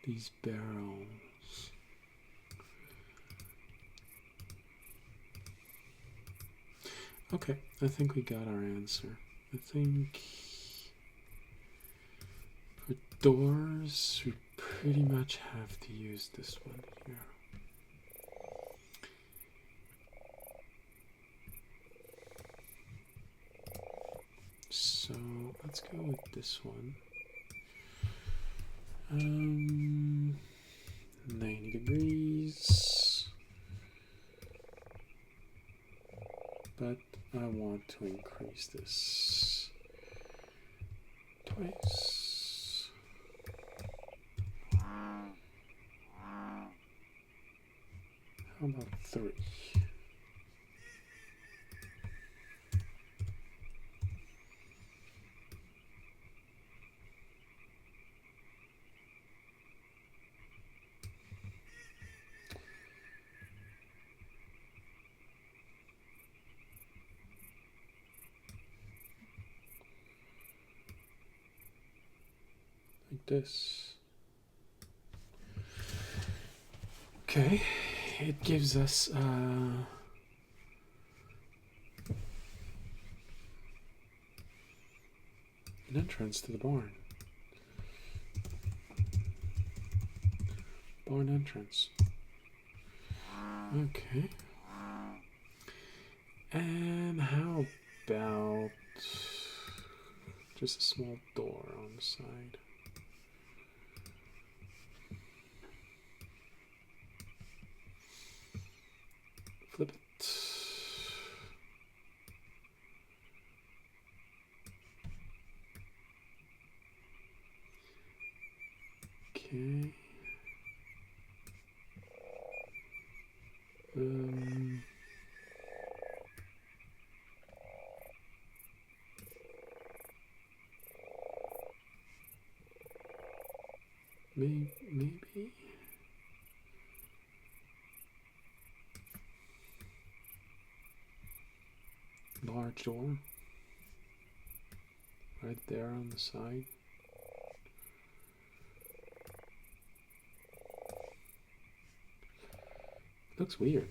These barrels. Okay, I think we got our answer. I think for doors, we pretty much have to use this one here. So let's go with this one. 90 degrees. But I want to increase this twice. How about 3? Like this. Okay, it gives us an entrance to the barn. Barn entrance. Okay. And how about Just a small door on the side. Flip it. Okay. Maybe. Large door. Right there on the side. Looks weird.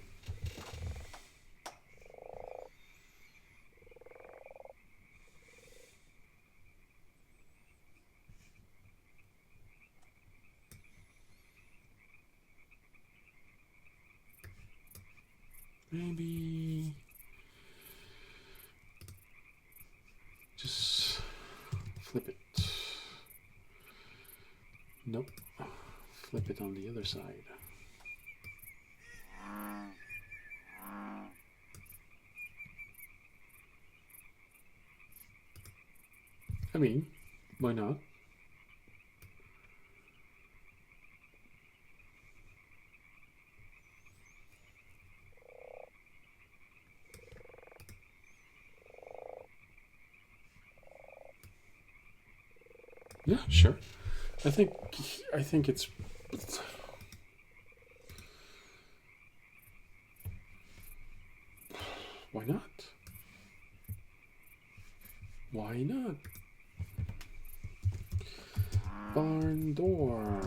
Maybe just flip it. Nope. Flip it on the other side. I mean, why not? Yeah, sure. I think it's why not? Why not? Barn door.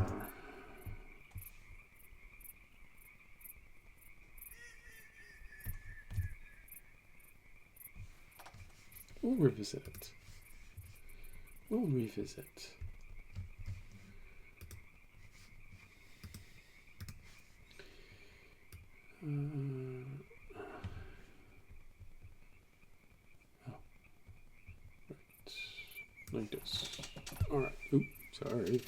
We'll revisit it. We'll revisit. Like this. Alright. Oops, sorry.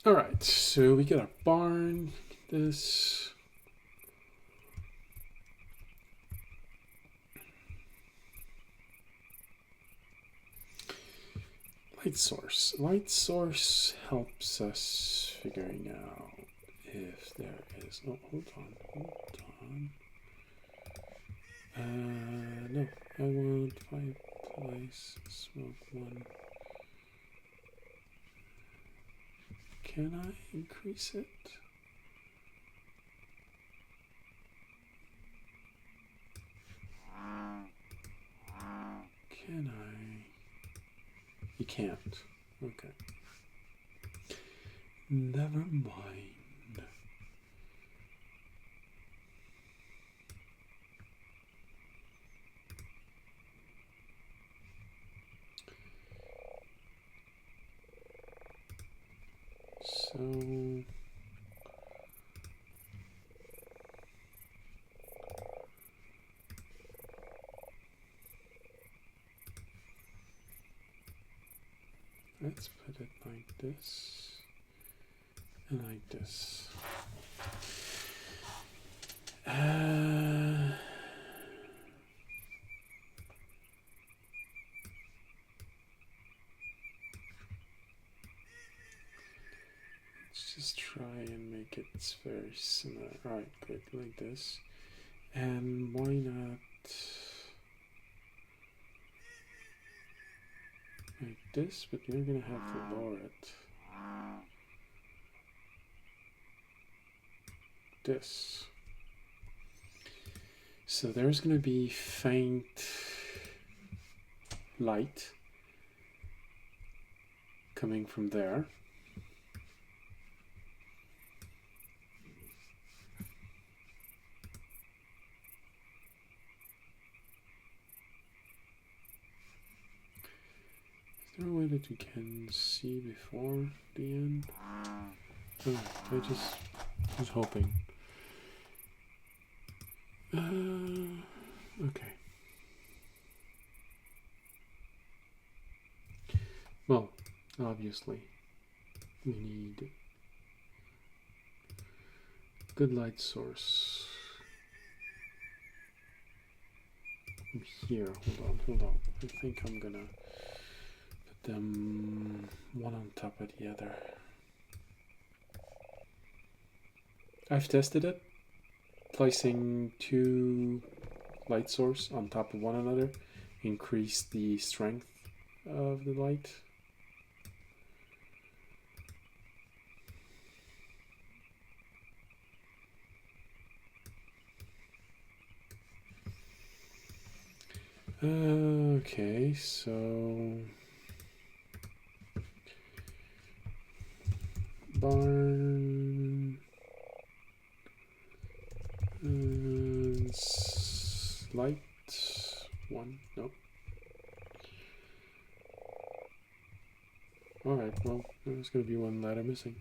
Alright, so we got a barn. This. Light source. Light source helps us figuring out if there is. Oh, hold on. No, I want fireplace, smoke one. Can I increase it? Can I? You can't. Okay. Never mind. So let's put it like this and like this. Let's just try and make it very similar. Alright, good, like this. And why not like this, but you're gonna have to lower it. This. So there's gonna be faint light coming from there. Is there a way that you can see before the end? Oh, I just was hoping. Okay. Well, obviously, we need good light source. Here, hold on. I think I'm gonna put them one on top of the other. I've tested it, placing two light source on top of one another increase the strength of the light. Okay, so barn and light one. Nope. All right. Well, there's going to be one ladder missing.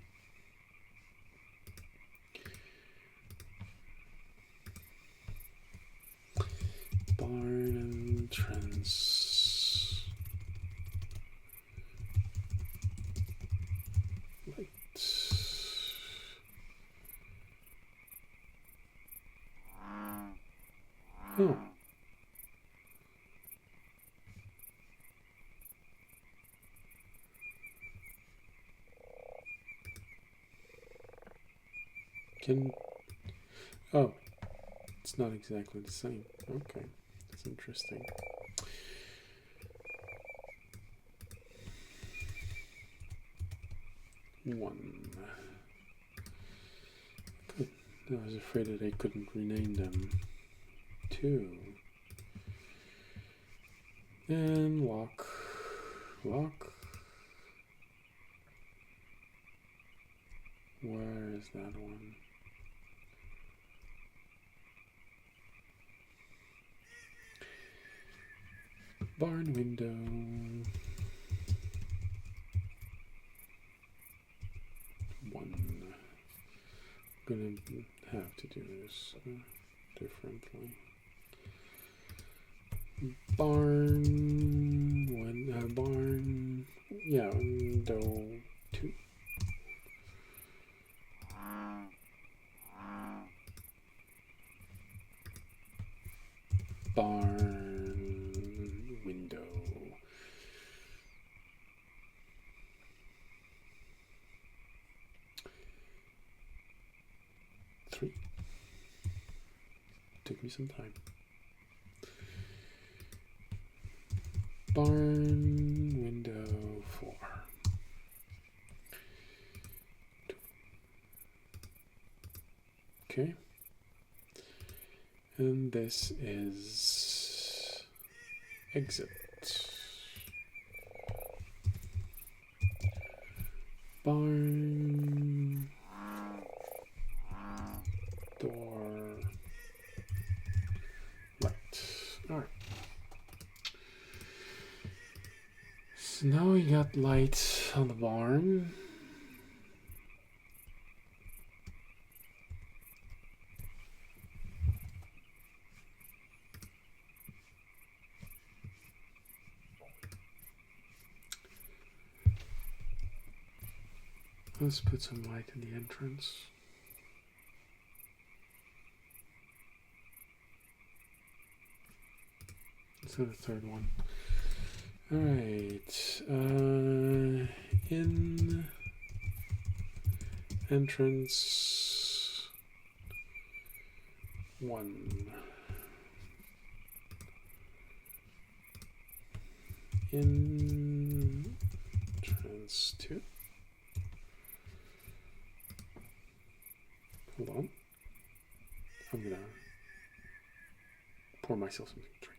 Barn entrance. Light. Oh. Oh, it's not exactly the same. Okay, that's interesting. One. Good. I was afraid that I couldn't rename them. Two. And lock. Lock. Where is that one? Barn window. One. I'm gonna have to do this differently. Barn one. Barn. Yeah, window 2. Barn window. Three. Took me some time. Barn window 4. Okay. And this is exit. Barn door light. All right. So now we got light on the barn. Let's put some light in the entrance. So the third one. All right. In entrance 1. In entrance 2. Hold on. I'm gonna pour myself something to drink.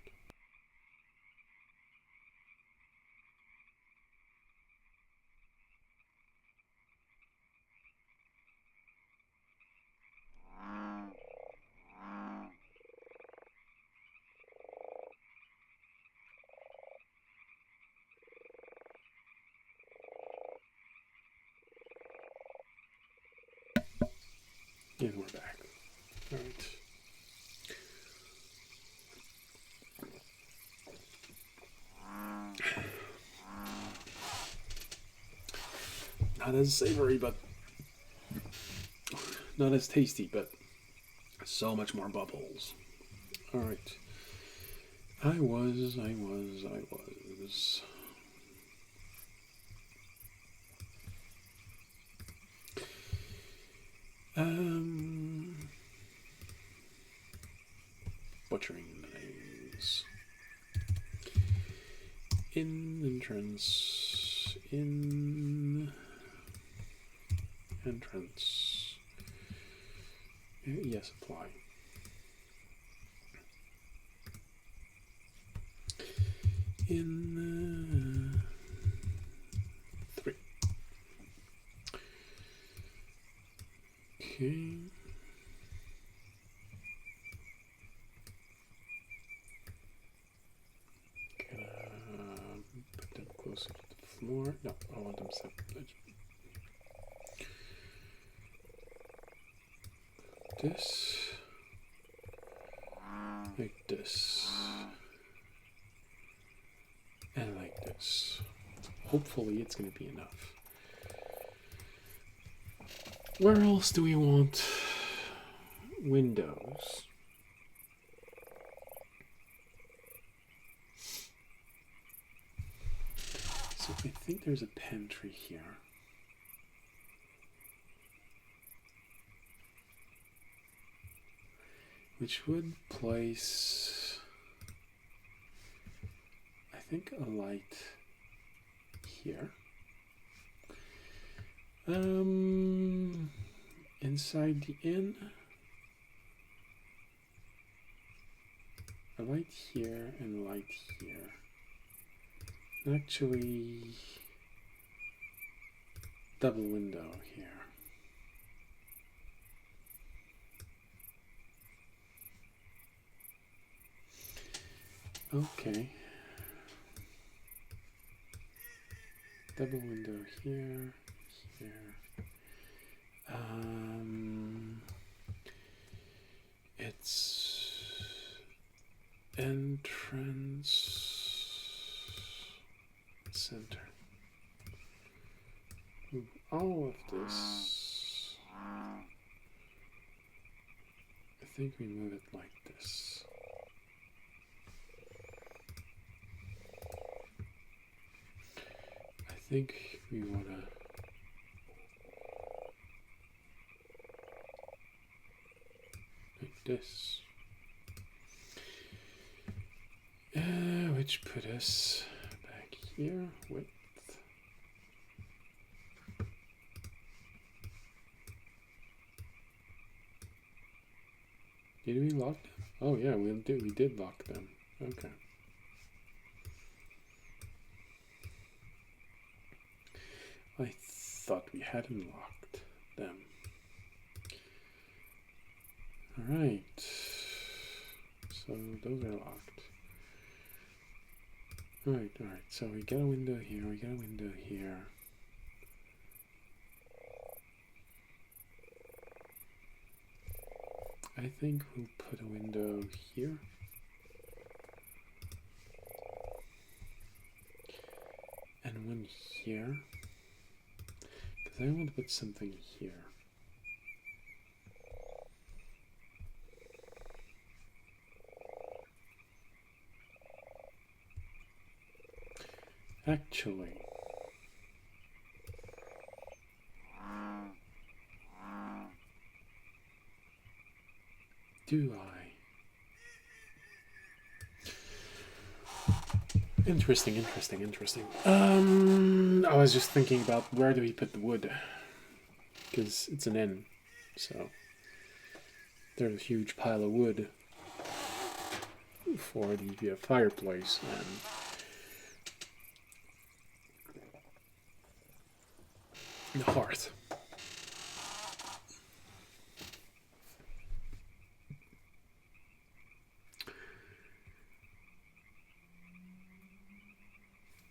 And we're back. All right. Not as savory, but not as tasty, but so much more bubbles. All right. I was. Butchering the names. In entrance. In entrance. Yes, apply. In 3. Okay. Gonna put them closer to the floor. No, I want them separate. This. Like this. And like this. Hopefully it's going to be enough. Where else do we want windows? So I think there's a pantry here. Which would place, I think, a light here. Inside the inn, a light here and a light here. Actually, double window here. Okay. Double window here, here. It's entrance center. Move all of this. I think we move it like this. I think we want to like this, which put us back here with did we lock them? Oh yeah, we did lock them. Okay. I thought we hadn't locked them. Alright. So those are locked. Alright. So we got a window here, we got a window here. I think we'll put a window here. And one here. Because I want to put something here. Actually, do I? Interesting. I was just thinking about where do we put the wood? Because it's an inn, so there's a huge pile of wood for the fireplace and the hearth.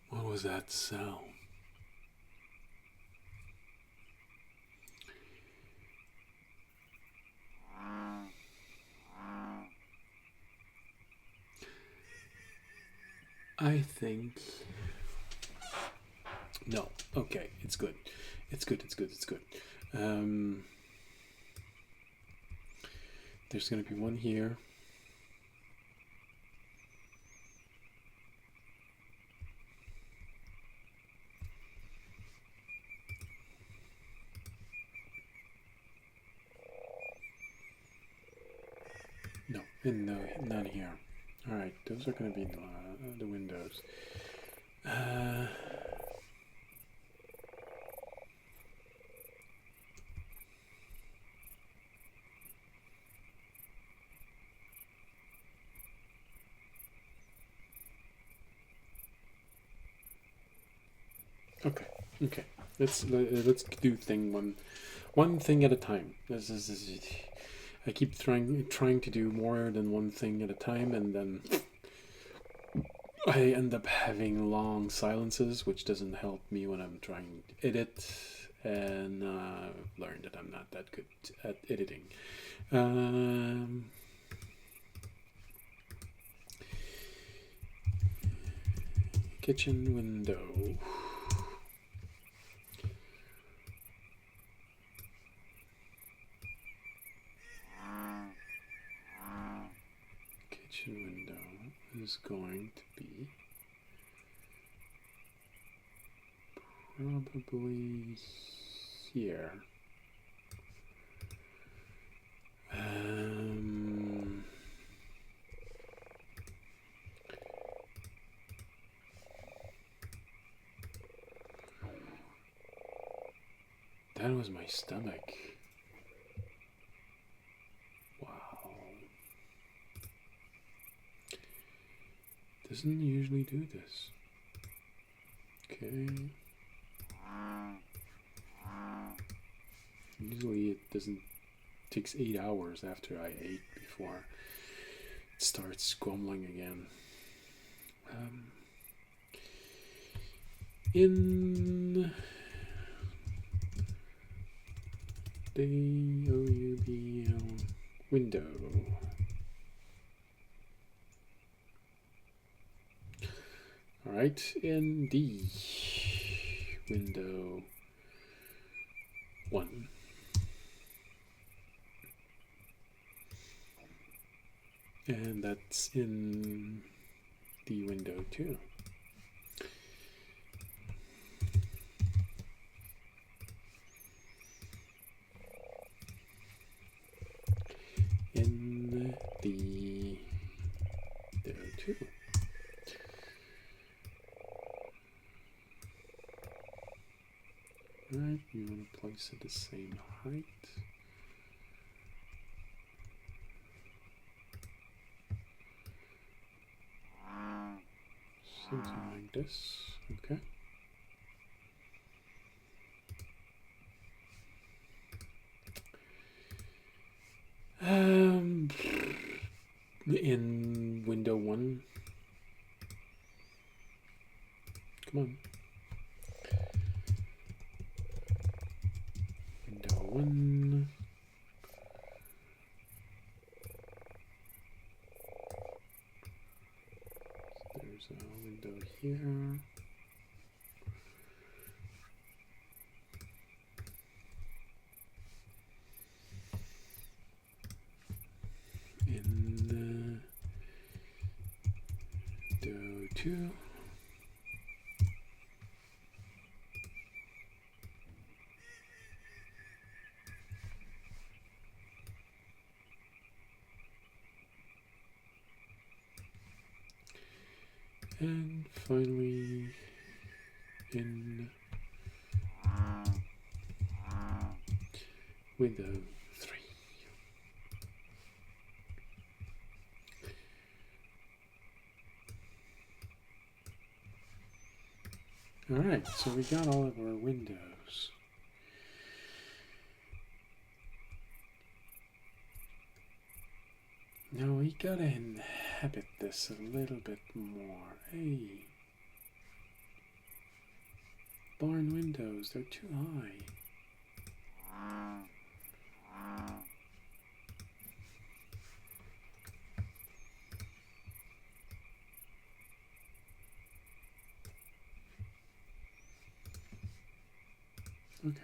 What was that sound? I think No. Okay, it's good. It's good. It's good. It's good. There's gonna be one here. No, none here. All right, those are gonna be the windows. Okay, okay. Let's do one thing at a time. I keep trying to do more than one thing at a time, and then I end up having long silences, which doesn't help me when I'm trying to edit. And I've learned that I'm not that good at editing. Kitchen window. Kitchen window is going to be probably here. That was my stomach. Wow. Doesn't usually do this. Okay. Usually it doesn't. Takes 8 hours after I ate before it starts grumbling again. In the OUBL window. Alright, in the window 1. And that's in the window 2. In the window 2. Alright, you want to place it the same height. Something like this, okay. In window 1. Come on. Window 1. There's a window here. In window 2. And finally, in window 3. Alright, so we got all of our windows. Now we gotta inhabit this a little bit more. Hey. Barn windows, they're too high. Okay.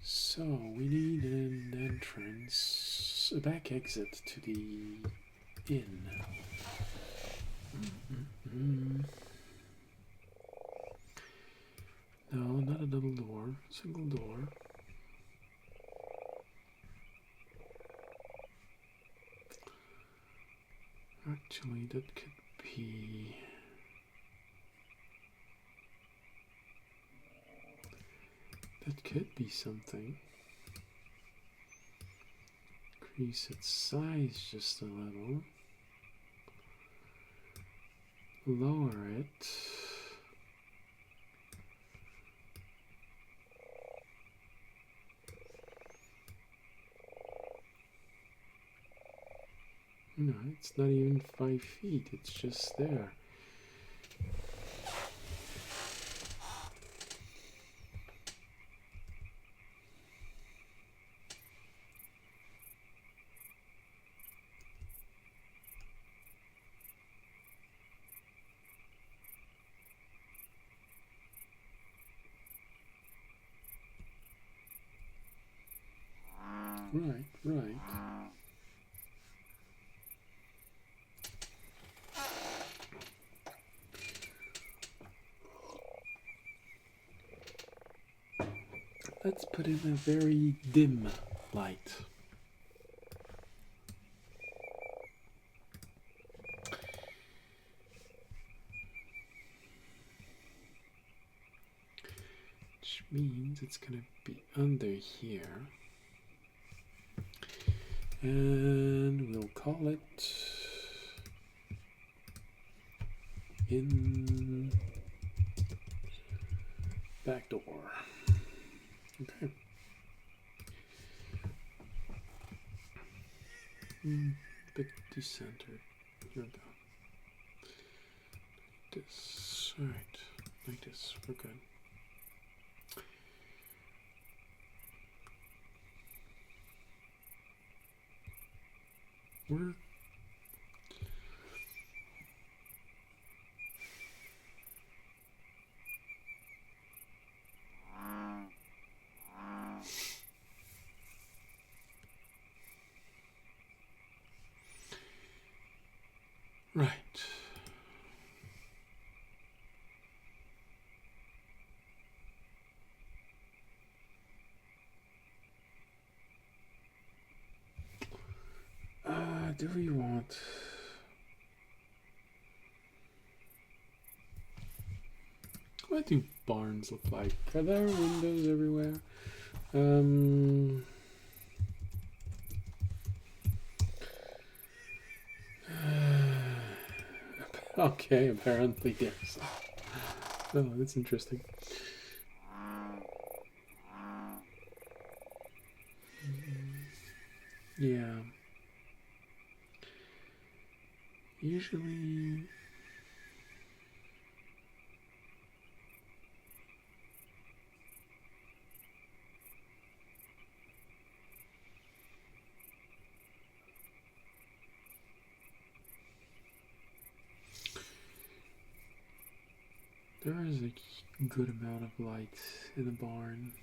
So we need an entrance, a back exit to the inn. No, not a double door, single door. Actually, that could be... That could be something. Increase its size just a little. Lower it. No, it's not even 5 feet, it's just there. Right, right. Let's put in a very dim light. Which means it's gonna be under here. And we'll call it in back door. Okay. Bit decentered. Here we go. This, alright, like this, we're good. We're right. Do we want... What do barns look like? Are there windows everywhere? Okay, apparently there's... Oh, that's interesting. Yeah. Usually... There is a good amount of light in a barn.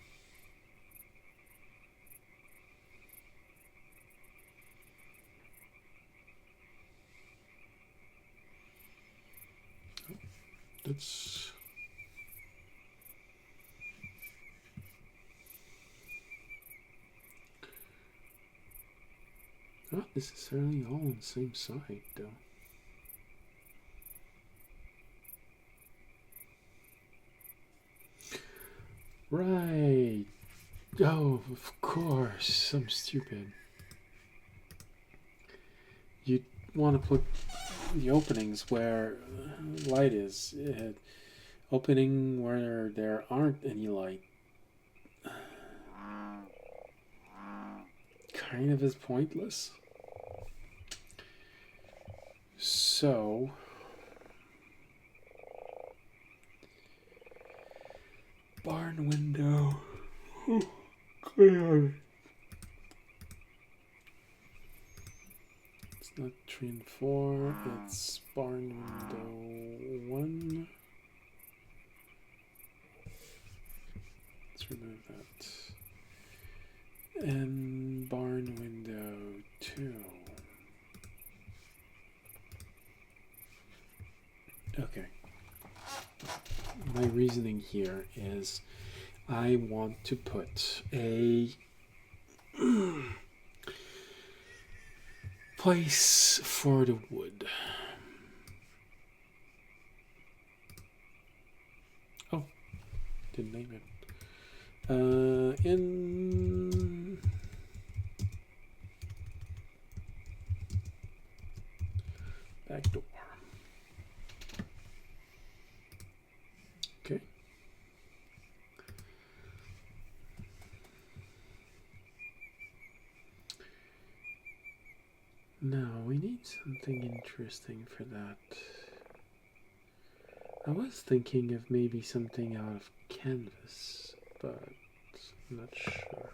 That's... Not necessarily all on the same side, though. Right. Oh, of course. I'm stupid. You want to put the openings where light is. Opening where there aren't any light. Kind of is pointless. So... Barn window. Clear. It's not 3 and 4, it's barn window 1. let's remove that. And barn window 2. Okay. My reasoning here is I want to put a place for the wood. Oh, didn't name it. In back door. Okay. Now we need something interesting for that. I was thinking of maybe something out of canvas, but I'm not sure.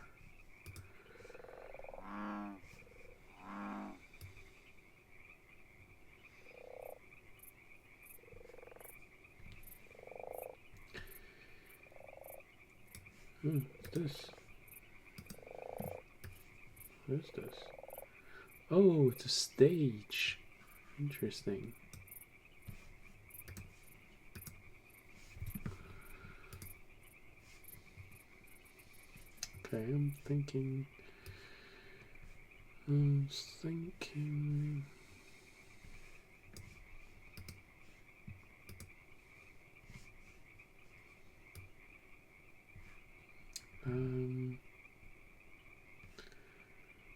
What's this? What is this? Oh, it's a stage. Interesting. Okay, I'm thinking.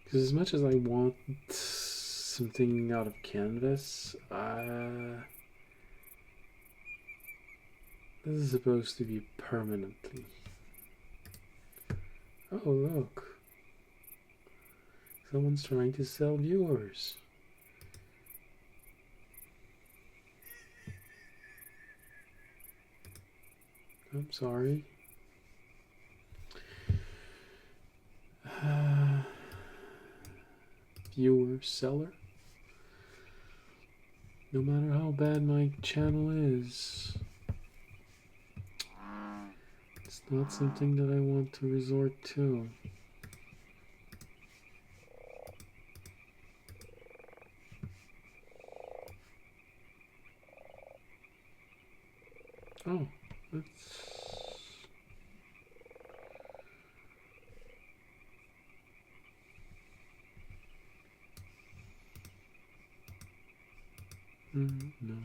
Because as much as I want something out of canvas, this is supposed to be permanently. Oh, look. Someone's trying to sell viewers. I'm sorry. Viewer, seller. No matter how bad my channel is, it's not something that I want to resort to. Oh, let's... No.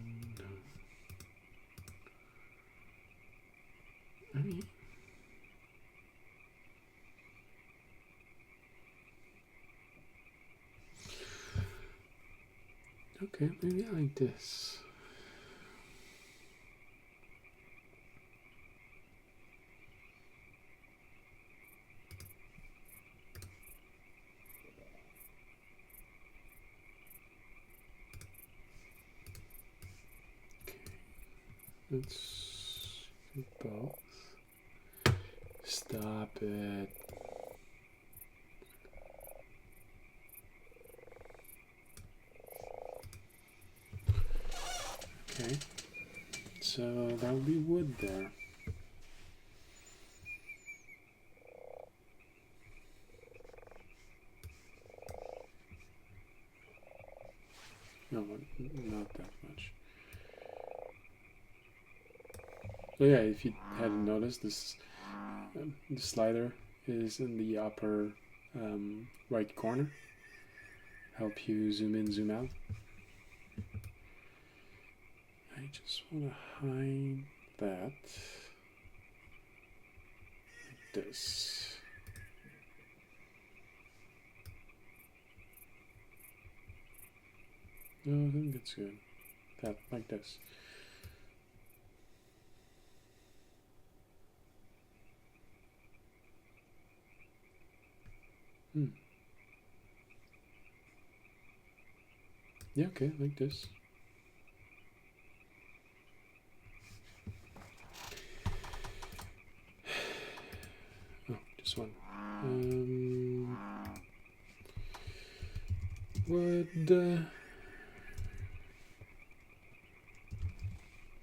I mean... Okay, maybe I like this. Let's do both. Stop it. Okay, so that'll be wood there. No, not that much. So yeah, if you hadn't noticed, this the slider is in the upper right corner. Help you zoom in, zoom out. I just want to hide that like this. No, I think that's good. That like this. Yeah, okay, like this. Oh, just one. Wood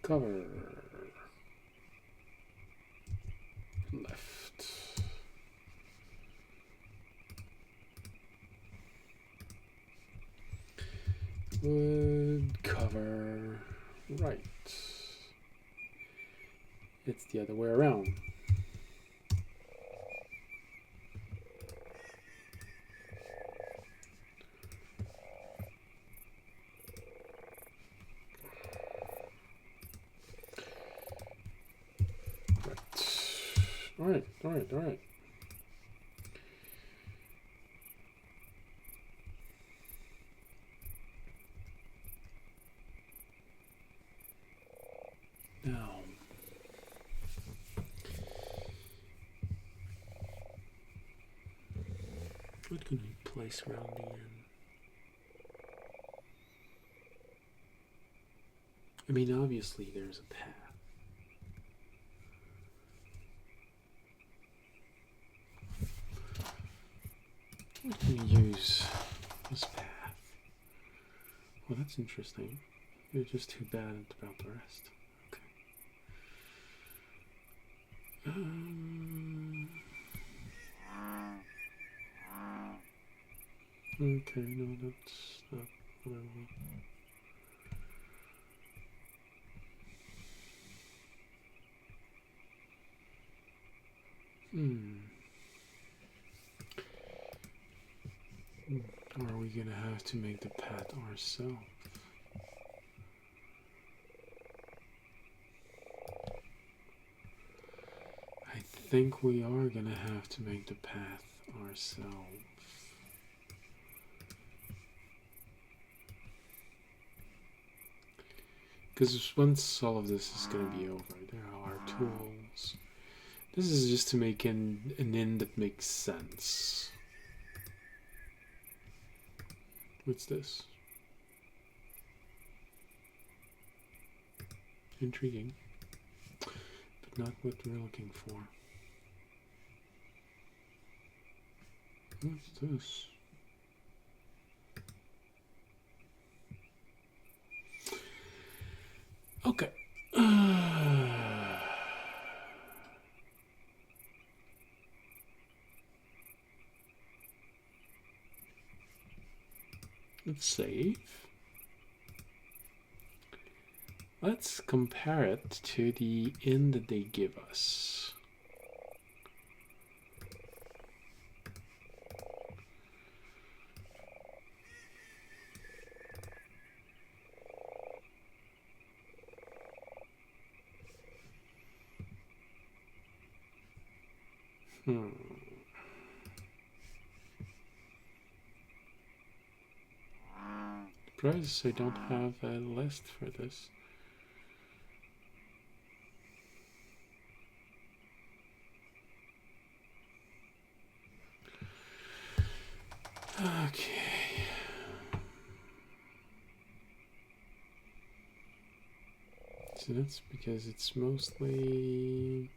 cover left. would cover right. It's the other way around. Right. All right. Now, what can we place around the end? I mean, obviously there's a path. What can we use this path? Well, that's interesting. You're just too bad about the rest. Okay, no, that's not what I want. Are we gonna have to make the path ourselves? I think we are gonna have to make the path ourselves. Because once all of this is gonna be over, there are tools. This is just to make an inn that makes sense. What's this? Intriguing, but not what we're looking for. What's this? Okay. Let's save. Let's compare it to the inn that they give us. Surprised I don't have a list for this. Okay. So that's because it's mostly...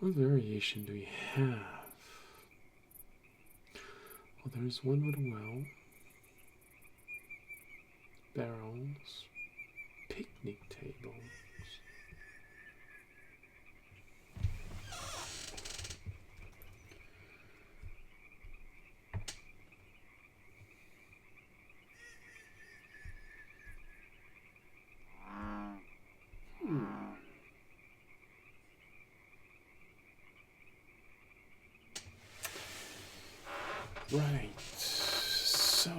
What variation do we have? Well, there's one with a well. Barrels. Picnic tables. Right. So...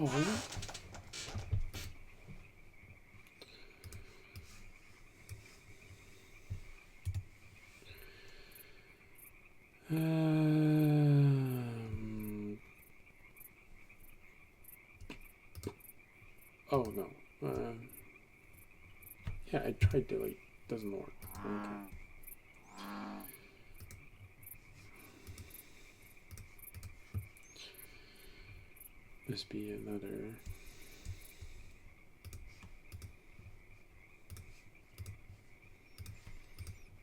oh no. Yeah, I tried delete. Doesn't work. Okay. Must be another...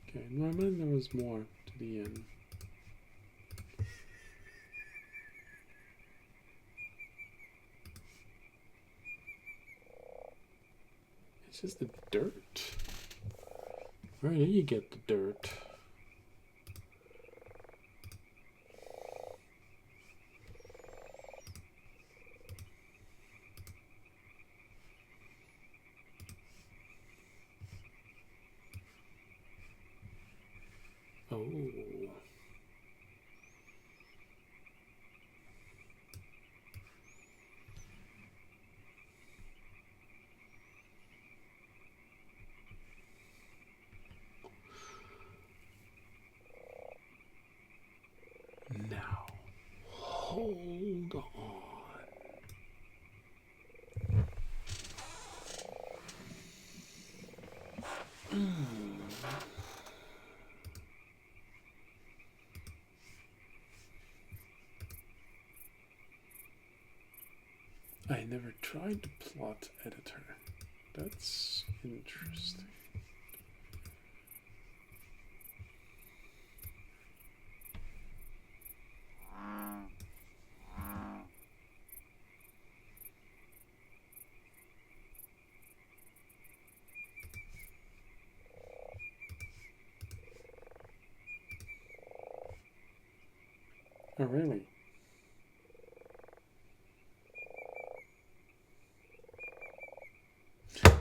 Okay, normally there was more to the end. This is the dirt. Where do you get the dirt? Oh. Now, hold on. I never tried the plot editor. That's interesting. Oh, really?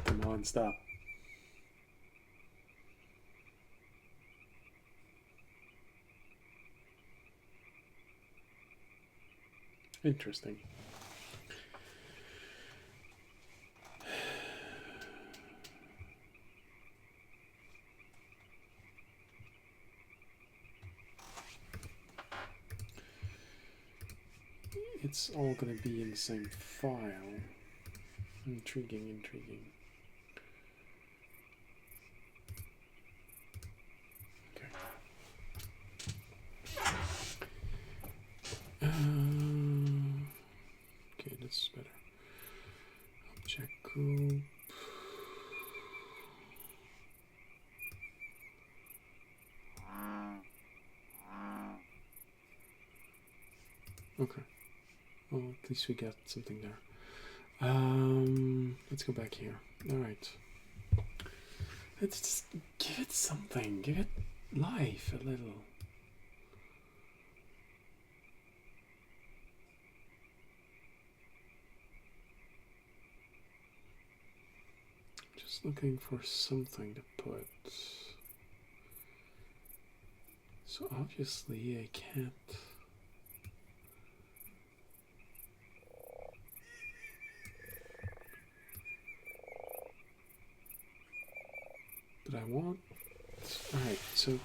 Come on, stop. Interesting. It's all gonna be in the same file. Intriguing, intriguing. Okay. Okay, that's better. Object group. Okay. Well, at least we got something there. Let's go back here. All right. Let's just give it something. Give it life a little. Just looking for something to put. So obviously I can't. But I want. Alright, so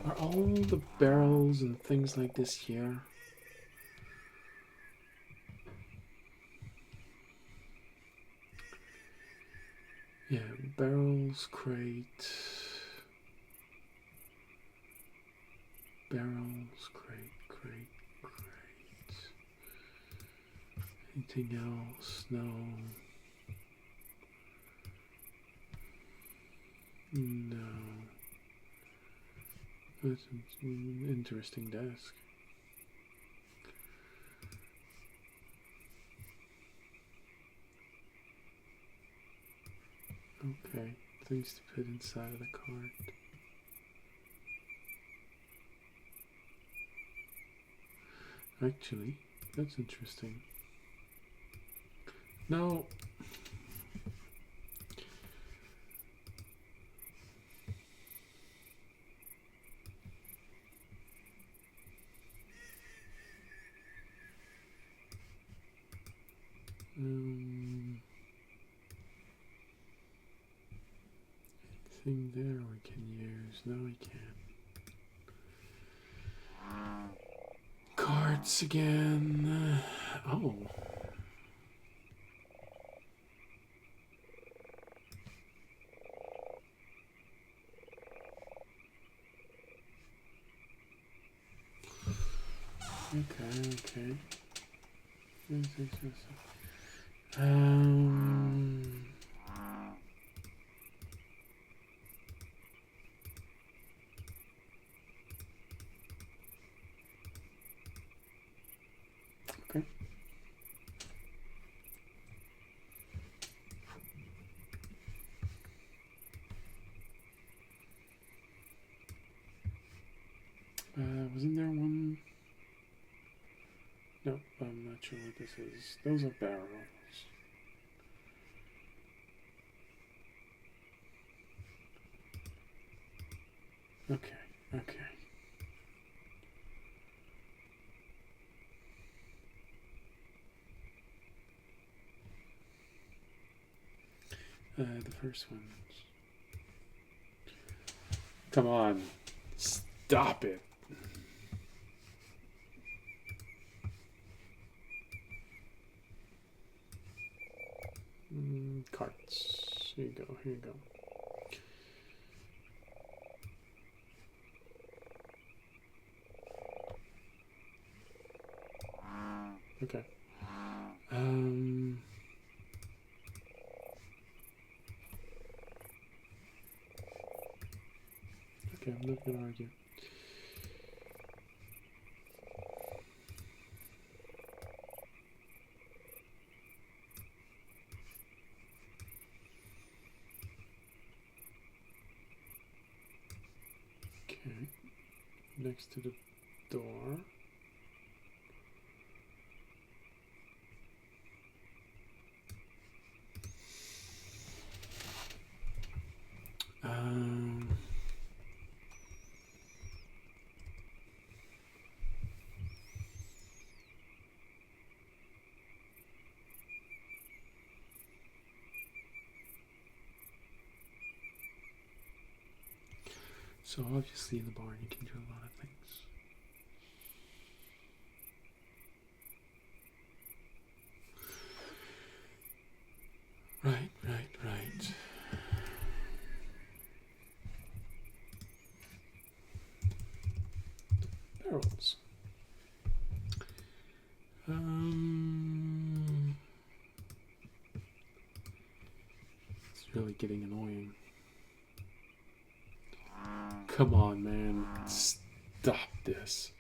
are all the barrels and things like this here? Yeah, barrels, crate. Barrels, crate. Anything else? No. No. That's an interesting desk. Okay, things to put inside of the cart. Actually, that's interesting. No. Anything there we can use? No, we can't. Carts again. Oh. Okay. Okay. this is. Those are barrels. Okay, okay. The first ones. Come on. Stop it. Carts. Here you go, here you go. Okay. Okay, I'm not gonna argue. Okay. Next to the door. So obviously in the barn you can do a lot of things. Right. Barrels. It's really getting annoying. Come on, man. Stop this.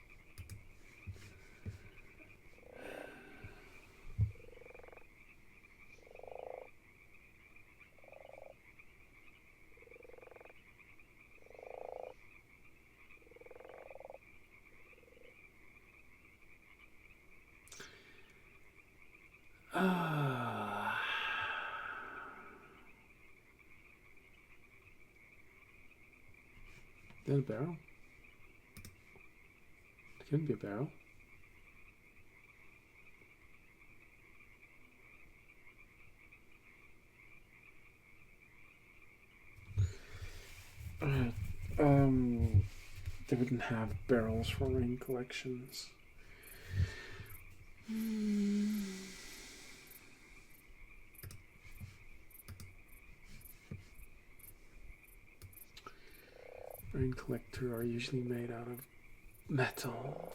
Is that a barrel? It can be a barrel. They wouldn't have barrels for rain collections. Rain collector are usually made out of metal.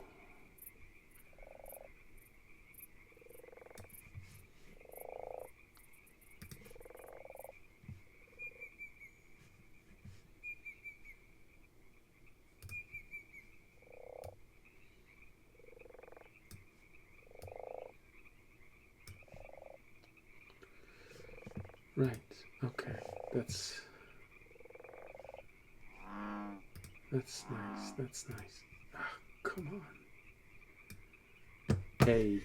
Right, okay, that's nice, Ah, come on. Hey.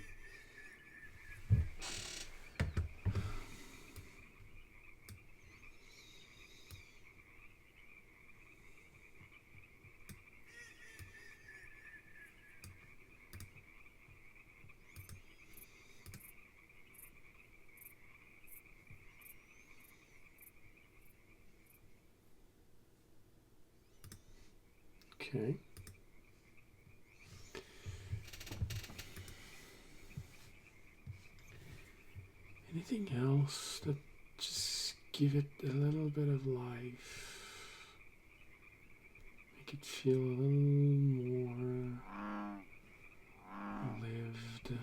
Okay. Anything else that just give it a little bit of life? Make it feel a little more lived.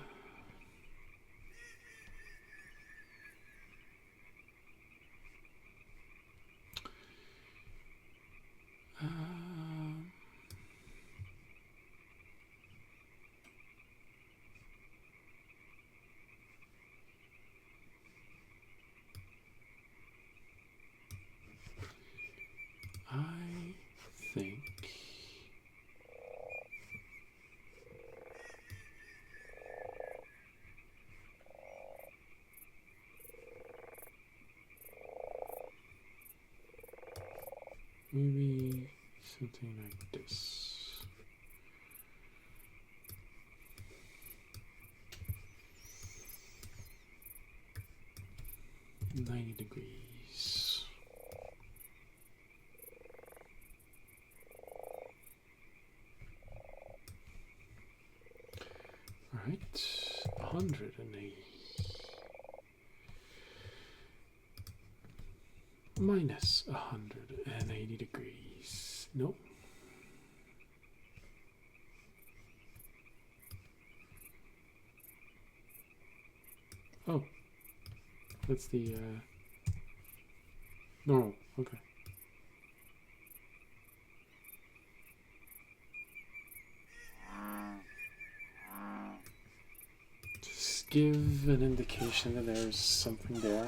I think Maybe something like this. $90. All right, 180. Minus 180 degrees. Nope. Oh, that's the normal. Okay. Just give an indication that there's something there.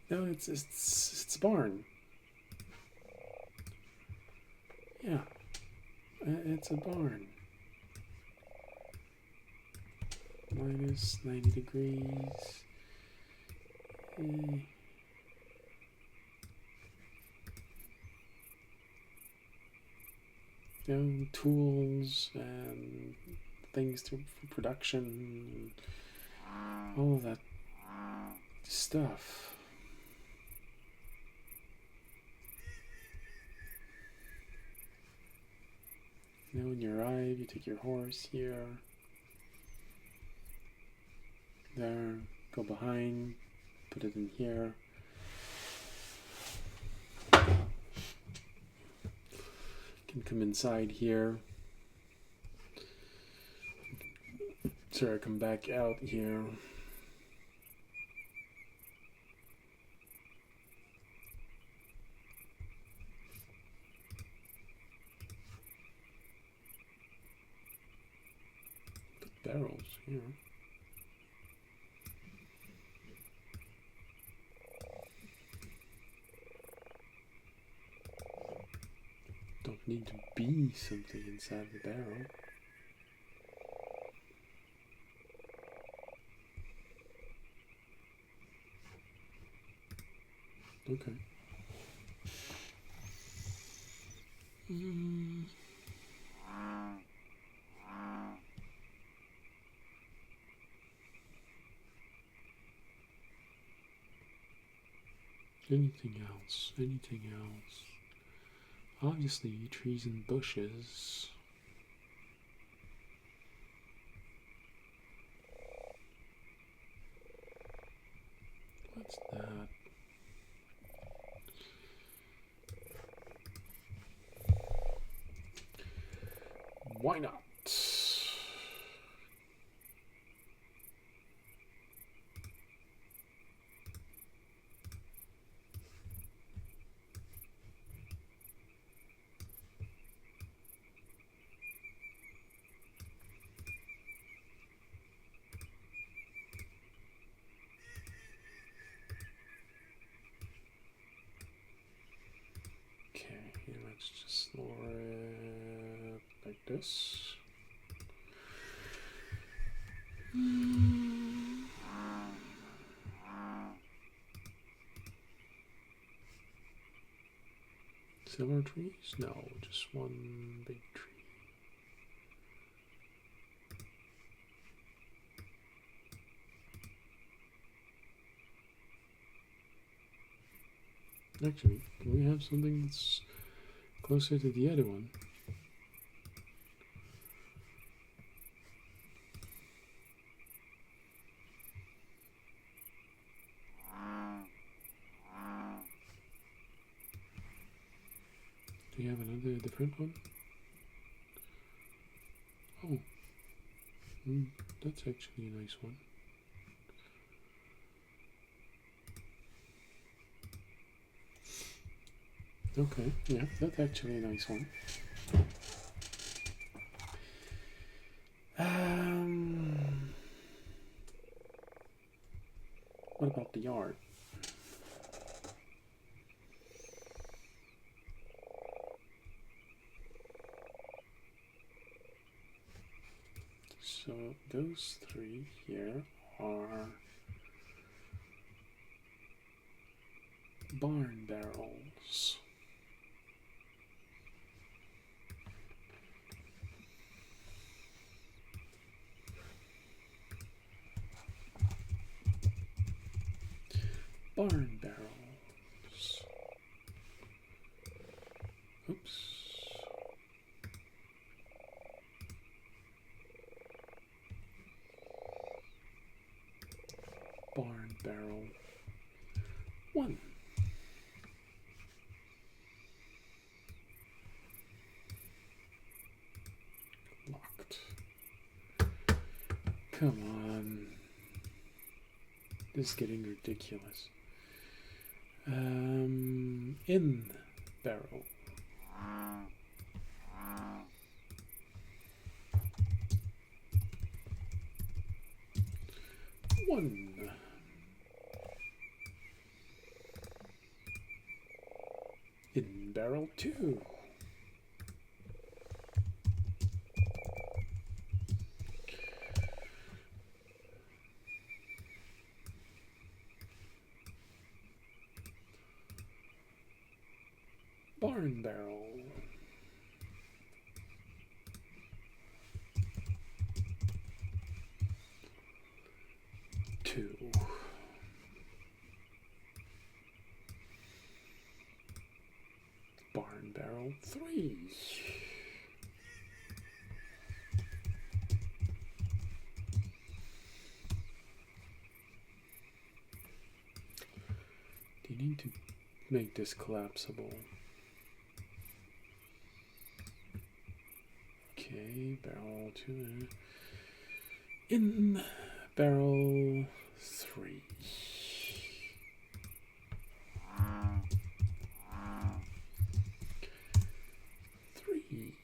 No, it's a barn. Yeah, it's a barn. Minus 90 degrees. You know, tools and things for production, all of that stuff. You know, when you arrive, you take your horse here, there, go behind, put it in here. Can come inside here. Sorry, come back out here. Put barrels here. Don't need to be something inside the barrel. Okay. Anything else? Anything else? Obviously, trees and bushes. What's that? Why not? Okay, let's just lower it like this. Several trees? No, just one big tree. Actually, can we have something that's closer to the other one? Do you have another different one? Oh, that's actually a nice one. Okay, yeah, that's actually a nice one. What about the yard? So those three here are Barn barrels. Barn barrels. Oops. Barn barrel 1. Locked. Come on. This is getting ridiculous. In barrel. One. In barrel 2. Barn barrel. 2. Barn barrel 3. Do you need to make this collapsible? Okay, barrel 2. In barrel 3. 3.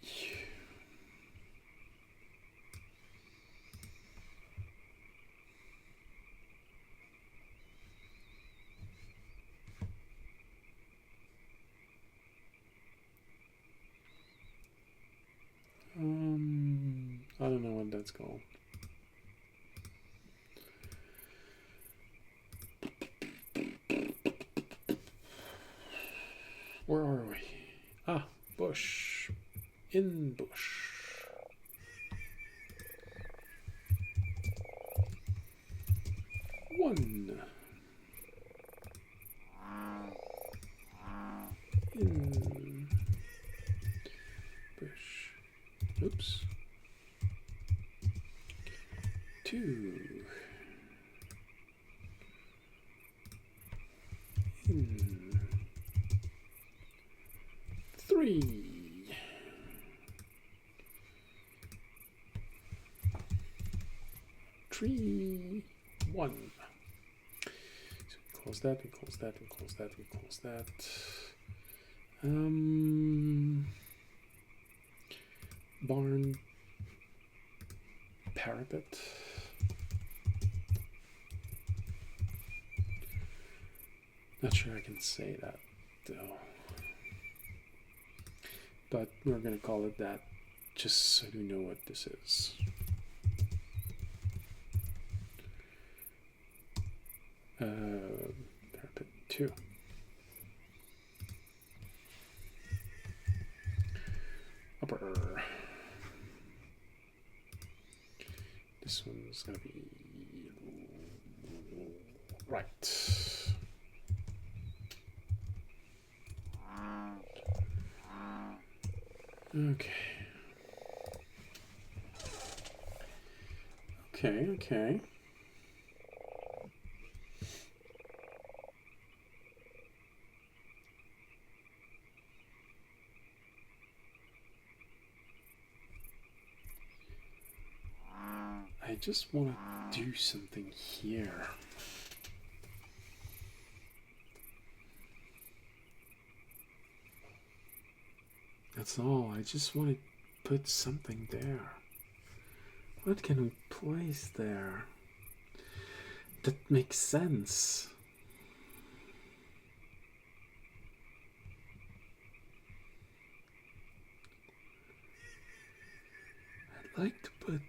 I don't know what that's called. Where are we? Ah, bush. In bush. 1. In bush. Oops. 2. In 3. 3. 1. So we close that, we close that, we close that, we close that. Barn parapet. Not sure I can say that though, but we're gonna call it that just so you know what this is. Parapet 2. Upper. This one's gonna be right. Okay. Okay. I just want to do something here. That's all. I just want to put something there. What can we place there that makes sense? I'd like to put...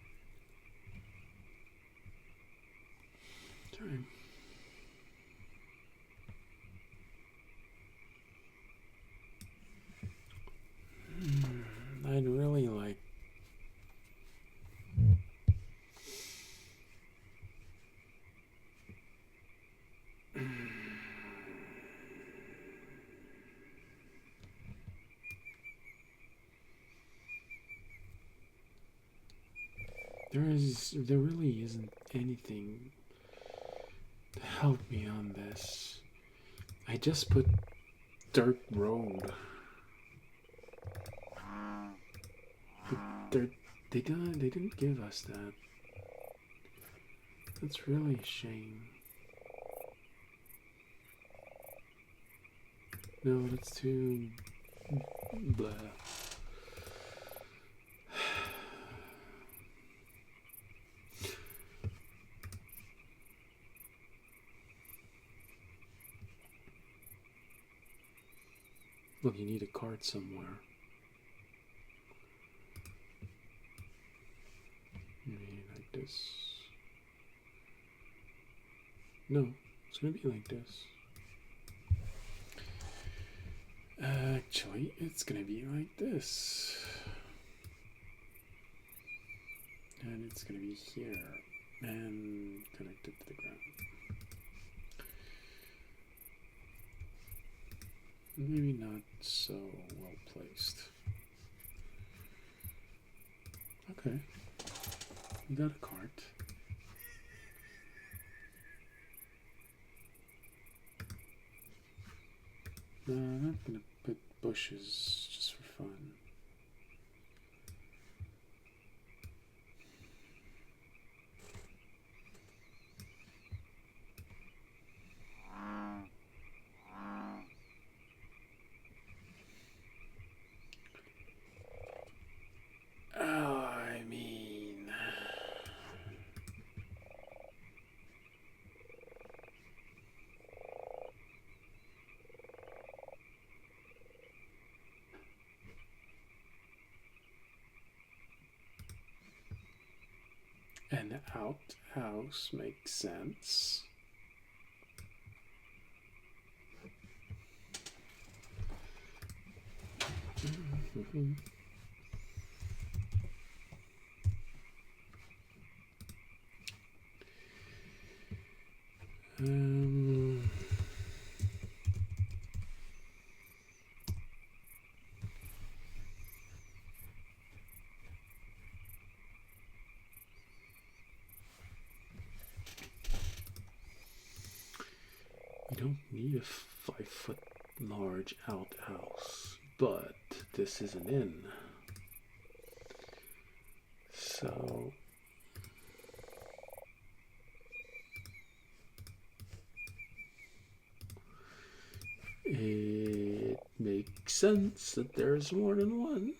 really like. There really isn't anything to help me on this. I just put dirt road. But they didn't give us that. That's really a shame. No, that's too blah. Look, you need a card somewhere. Maybe like this. No, it's gonna be like this. Actually, it's gonna be like this. And it's gonna be here. And connected to the ground. Maybe not so well placed. Okay. We got a cart. No, I'm not gonna put bushes just for fun. An outhouse makes sense. We don't need a 5-foot large outhouse, but this is an inn. So it makes sense that there's more than one.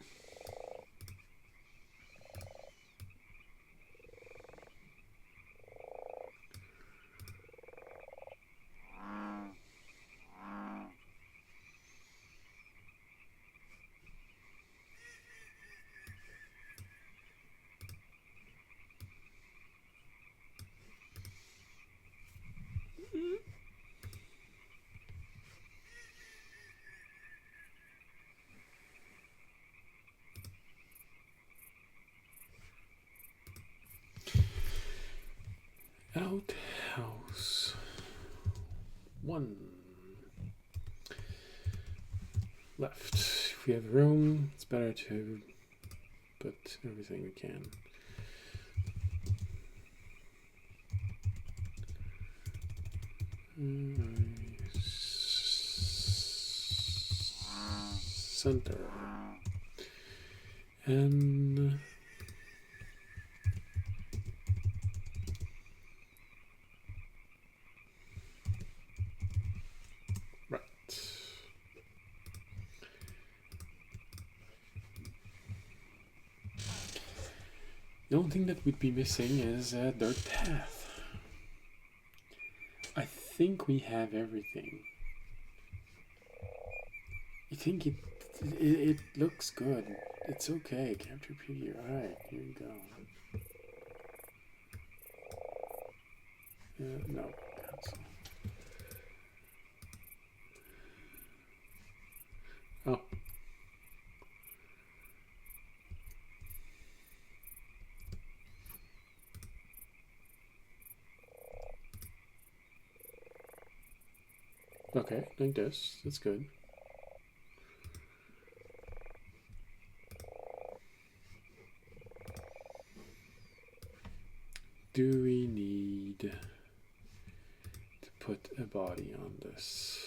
Outhouse. One left. If we have room, it's better to put everything we can. Center. And right. The only thing that would be missing is a dirt path. I think we have everything. I think it looks good. It's okay. Capture preview. Alright, here we go. No, cancel. Oh. Okay, like this. That's good. Do we need to put a body on this?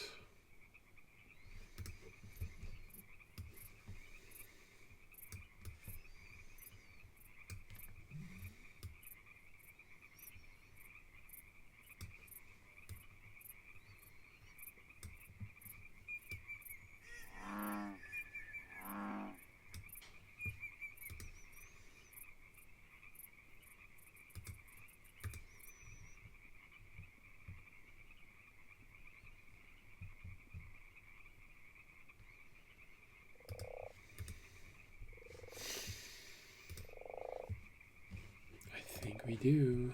I think we do.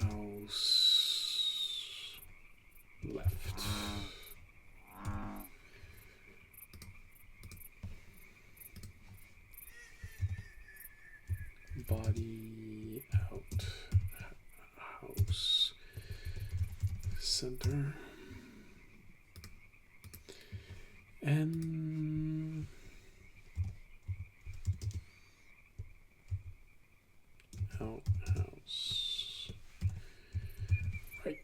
Outhouse left. Body out. House center. And outhouse right.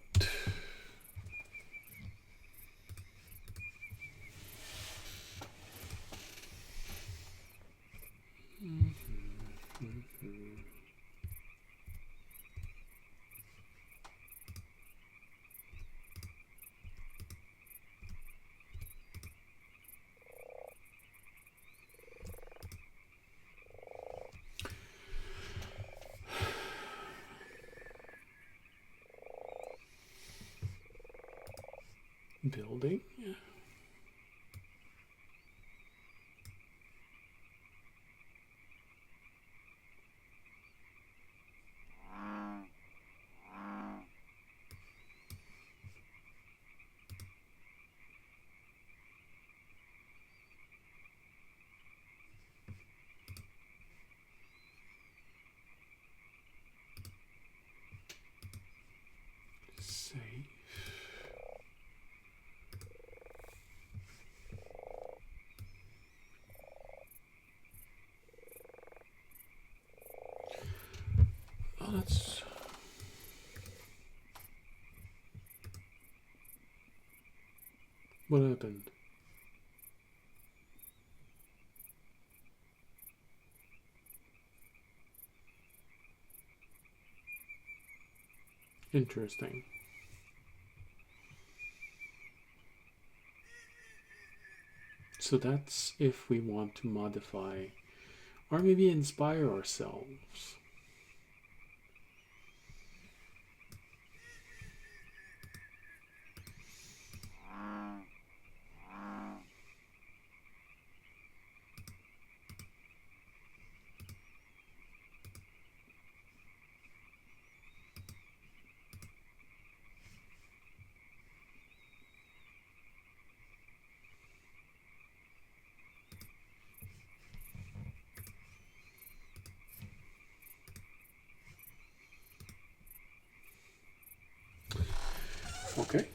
Building. Save. Oh, that's what happened. Interesting. So that's if we want to modify or maybe inspire ourselves. Okay.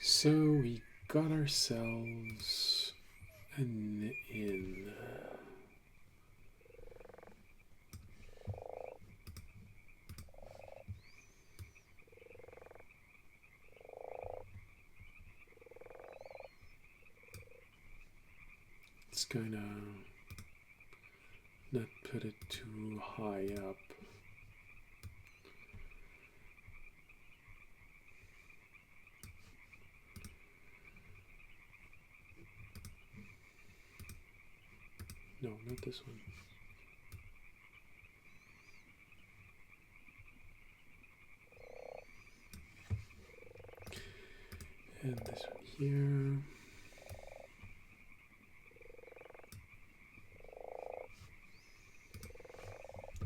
So we got ourselves an inn. It's gonna not put it too high up. No, not this one. here.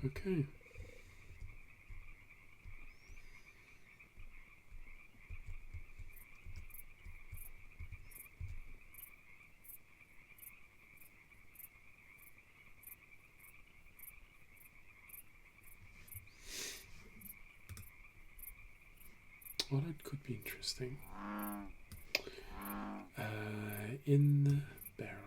Okay. Well, that could be interesting. In the barrel.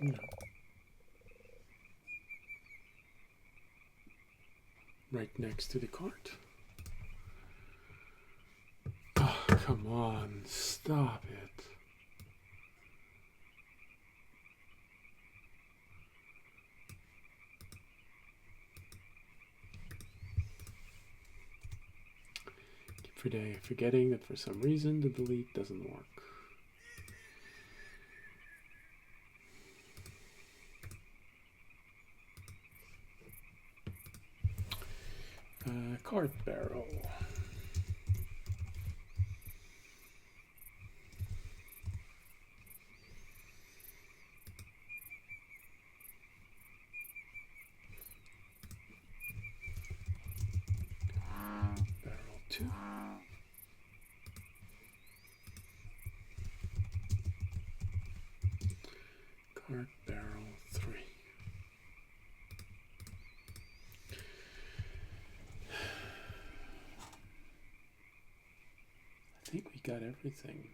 No. Right next to the cart. Oh, come on, stop it. Keep forgetting that for some reason the delete doesn't work. Cart barrel. Barrel 2. Cart barrel 3. I think we got everything.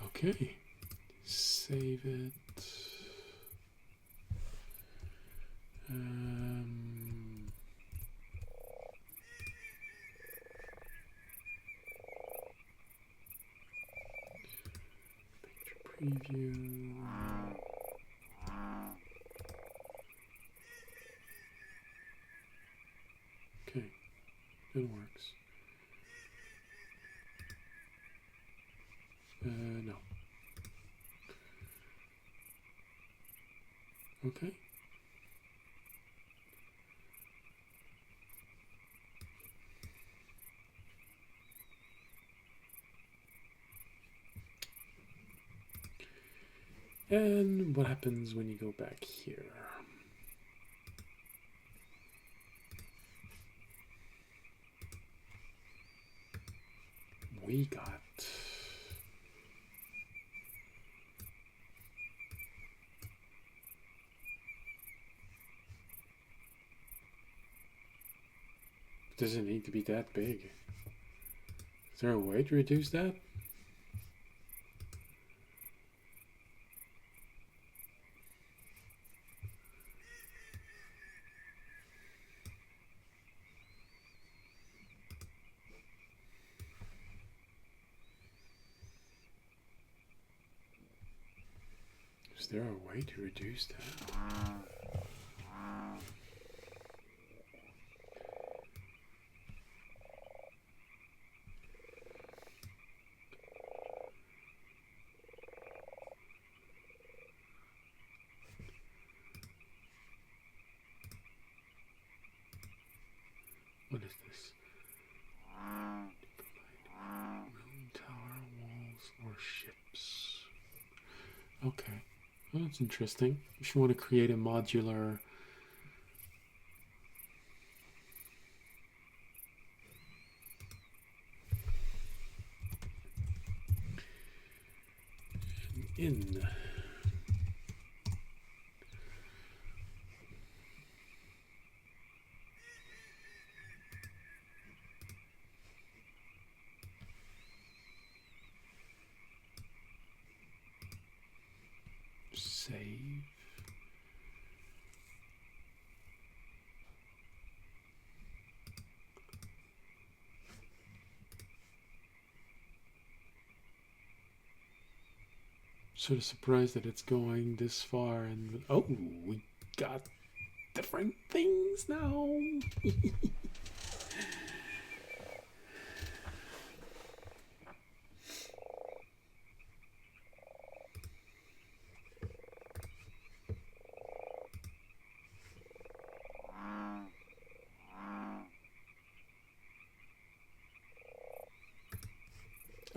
Okay, save it. Picture preview. Okay, it works. No. Okay. And what happens when you go back here? We got does it need to be that big? Is there a way to reduce that? Is there a way to reduce that? What is this? Moon tower, walls, or ships. Okay. Well, that's interesting. If you want to create a modular in save. Sort of surprised that it's going this far, and oh, we got different things now.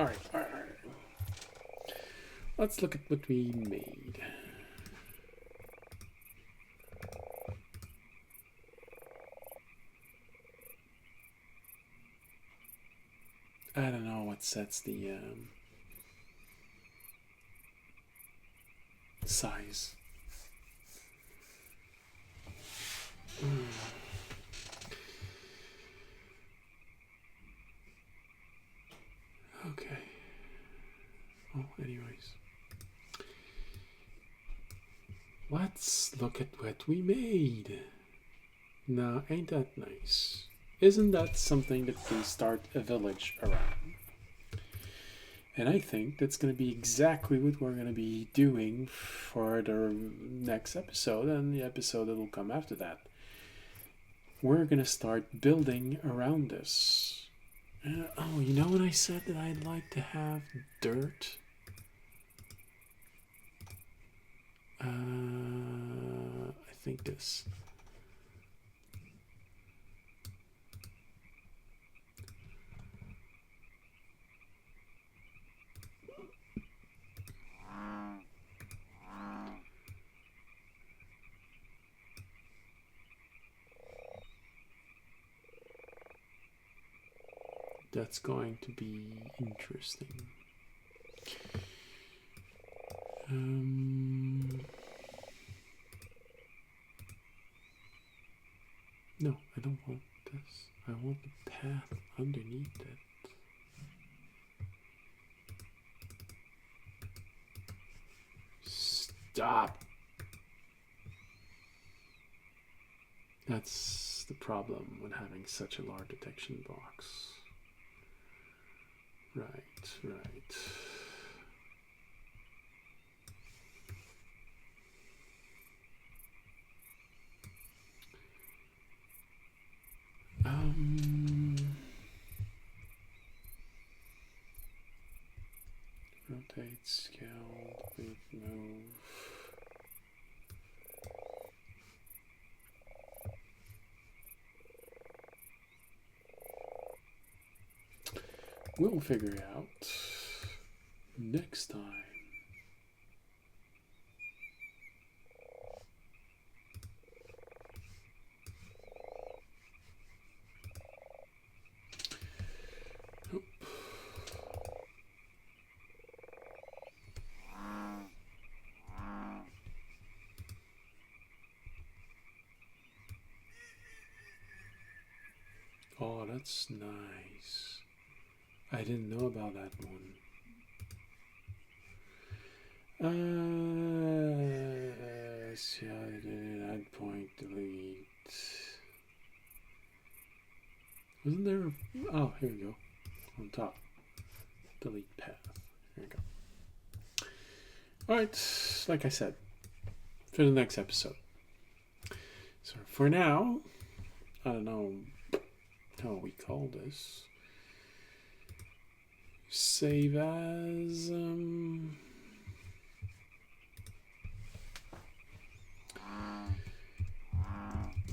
All right. Let's look at what we made. I don't know what sets the size. Okay. Oh, anyways. Let's look at what we made. Now, ain't that nice? Isn't that something that we start a village around? And I think that's going to be exactly what we're going to be doing for the next episode and the episode that will come after that. We're going to start building around this. Oh, you know when I said that I'd like to have dirt? I think this. That's going to be interesting. No, I don't want this. I want the path underneath it. Stop! That's the problem when having such a large detection box. Right. Rotate, scale, move. We'll figure it out next time. Nope. Oh, that's nice. I didn't know about that one. See, I did add point, delete. Wasn't there? Oh, here we go. On top. Delete path. Here we go. Alright, like I said, for the next episode. So for now, I don't know how we call this. Save as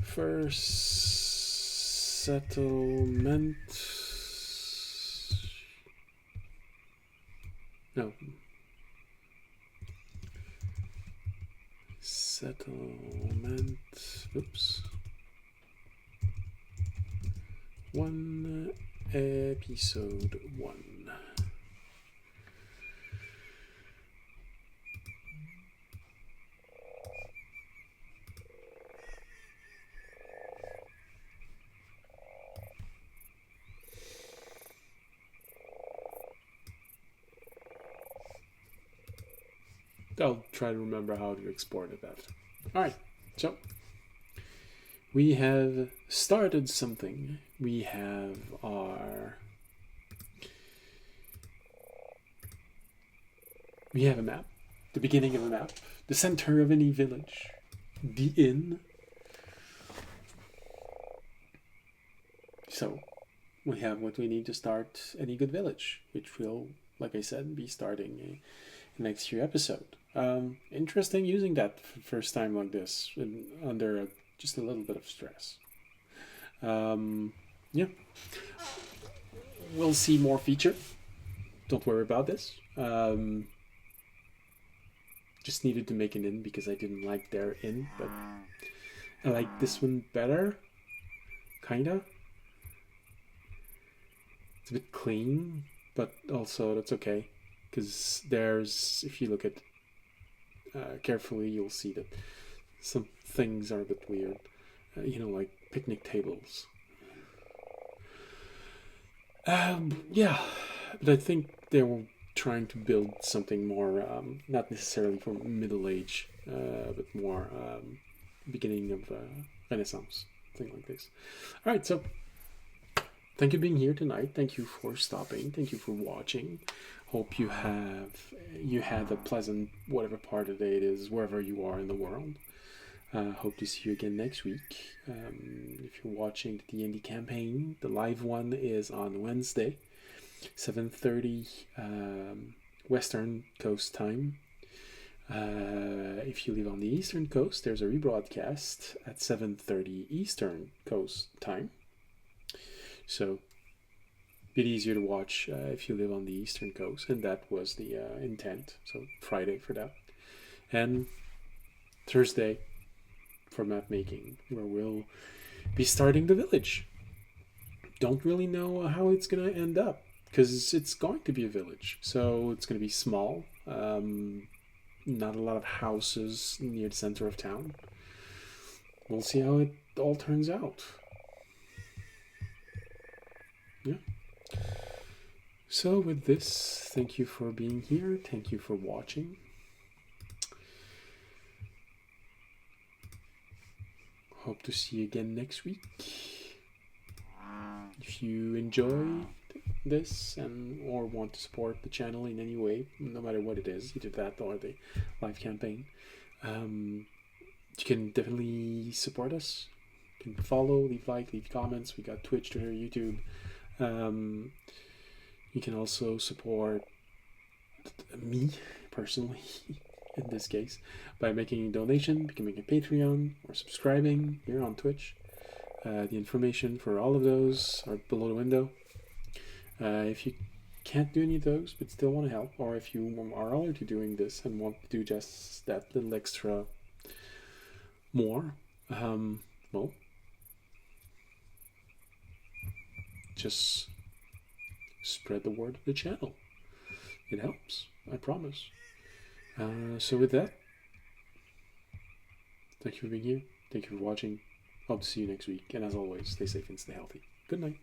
first settlement. No. Settlement. Oops. 1 episode 1. I'll try to remember how to export it after. Alright, so we have started something. We have a map, the beginning of a map, the center of any village, the inn. So we have what we need to start any good village, which will, like I said, be starting next year episode. Interesting using that first time like this, under just a little bit of stress. Yeah, we'll see more feature. Don't worry about this. Just needed to make an in because I didn't like their in, but I like this one better. Kinda. It's a bit clean, but also that's okay. Because there's, if you look at carefully, you'll see that some things are a bit weird. Like picnic tables. Yeah, but I think they were trying to build something more, not necessarily for middle age, but more beginning of Renaissance, thing like this. All right, so thank you for being here tonight. Thank you for stopping. Thank you for watching. Hope you had a pleasant whatever part of the day it is, wherever you are in the world. Hope to see you again next week. If you're watching the D&D campaign, the live one is on Wednesday, 7:30 Western Coast time. If you live on the Eastern Coast, there's a rebroadcast at 7:30 Eastern Coast time. So, a bit easier to watch if you live on the Eastern Coast, and that was the intent. So, Friday for that. And Thursday for map making, where we'll be starting the village. Don't really know how it's going to end up, because it's going to be a village. So, it's going to be small. Not a lot of houses near the center of town. We'll see how it all turns out. Yeah. So with this, thank you for being here. Thank you for watching. Hope to see you again next week. If you enjoy this or want to support the channel in any way, no matter what it is, either that or the live campaign, you can definitely support us. You can follow, leave leave comments. We got Twitch, Twitter, YouTube. You can also support me personally in this case by making a donation, becoming a Patreon, or subscribing here on Twitch. The information for all of those are below the window. If you can't do any of those but still want to help, or if you are already doing this and want to do just that little extra more, well, just spread the word of the channel. It helps, I promise. So with that, thank you for being here. Thank you for watching. Hope to see you next week. And as always, stay safe and stay healthy. Good night.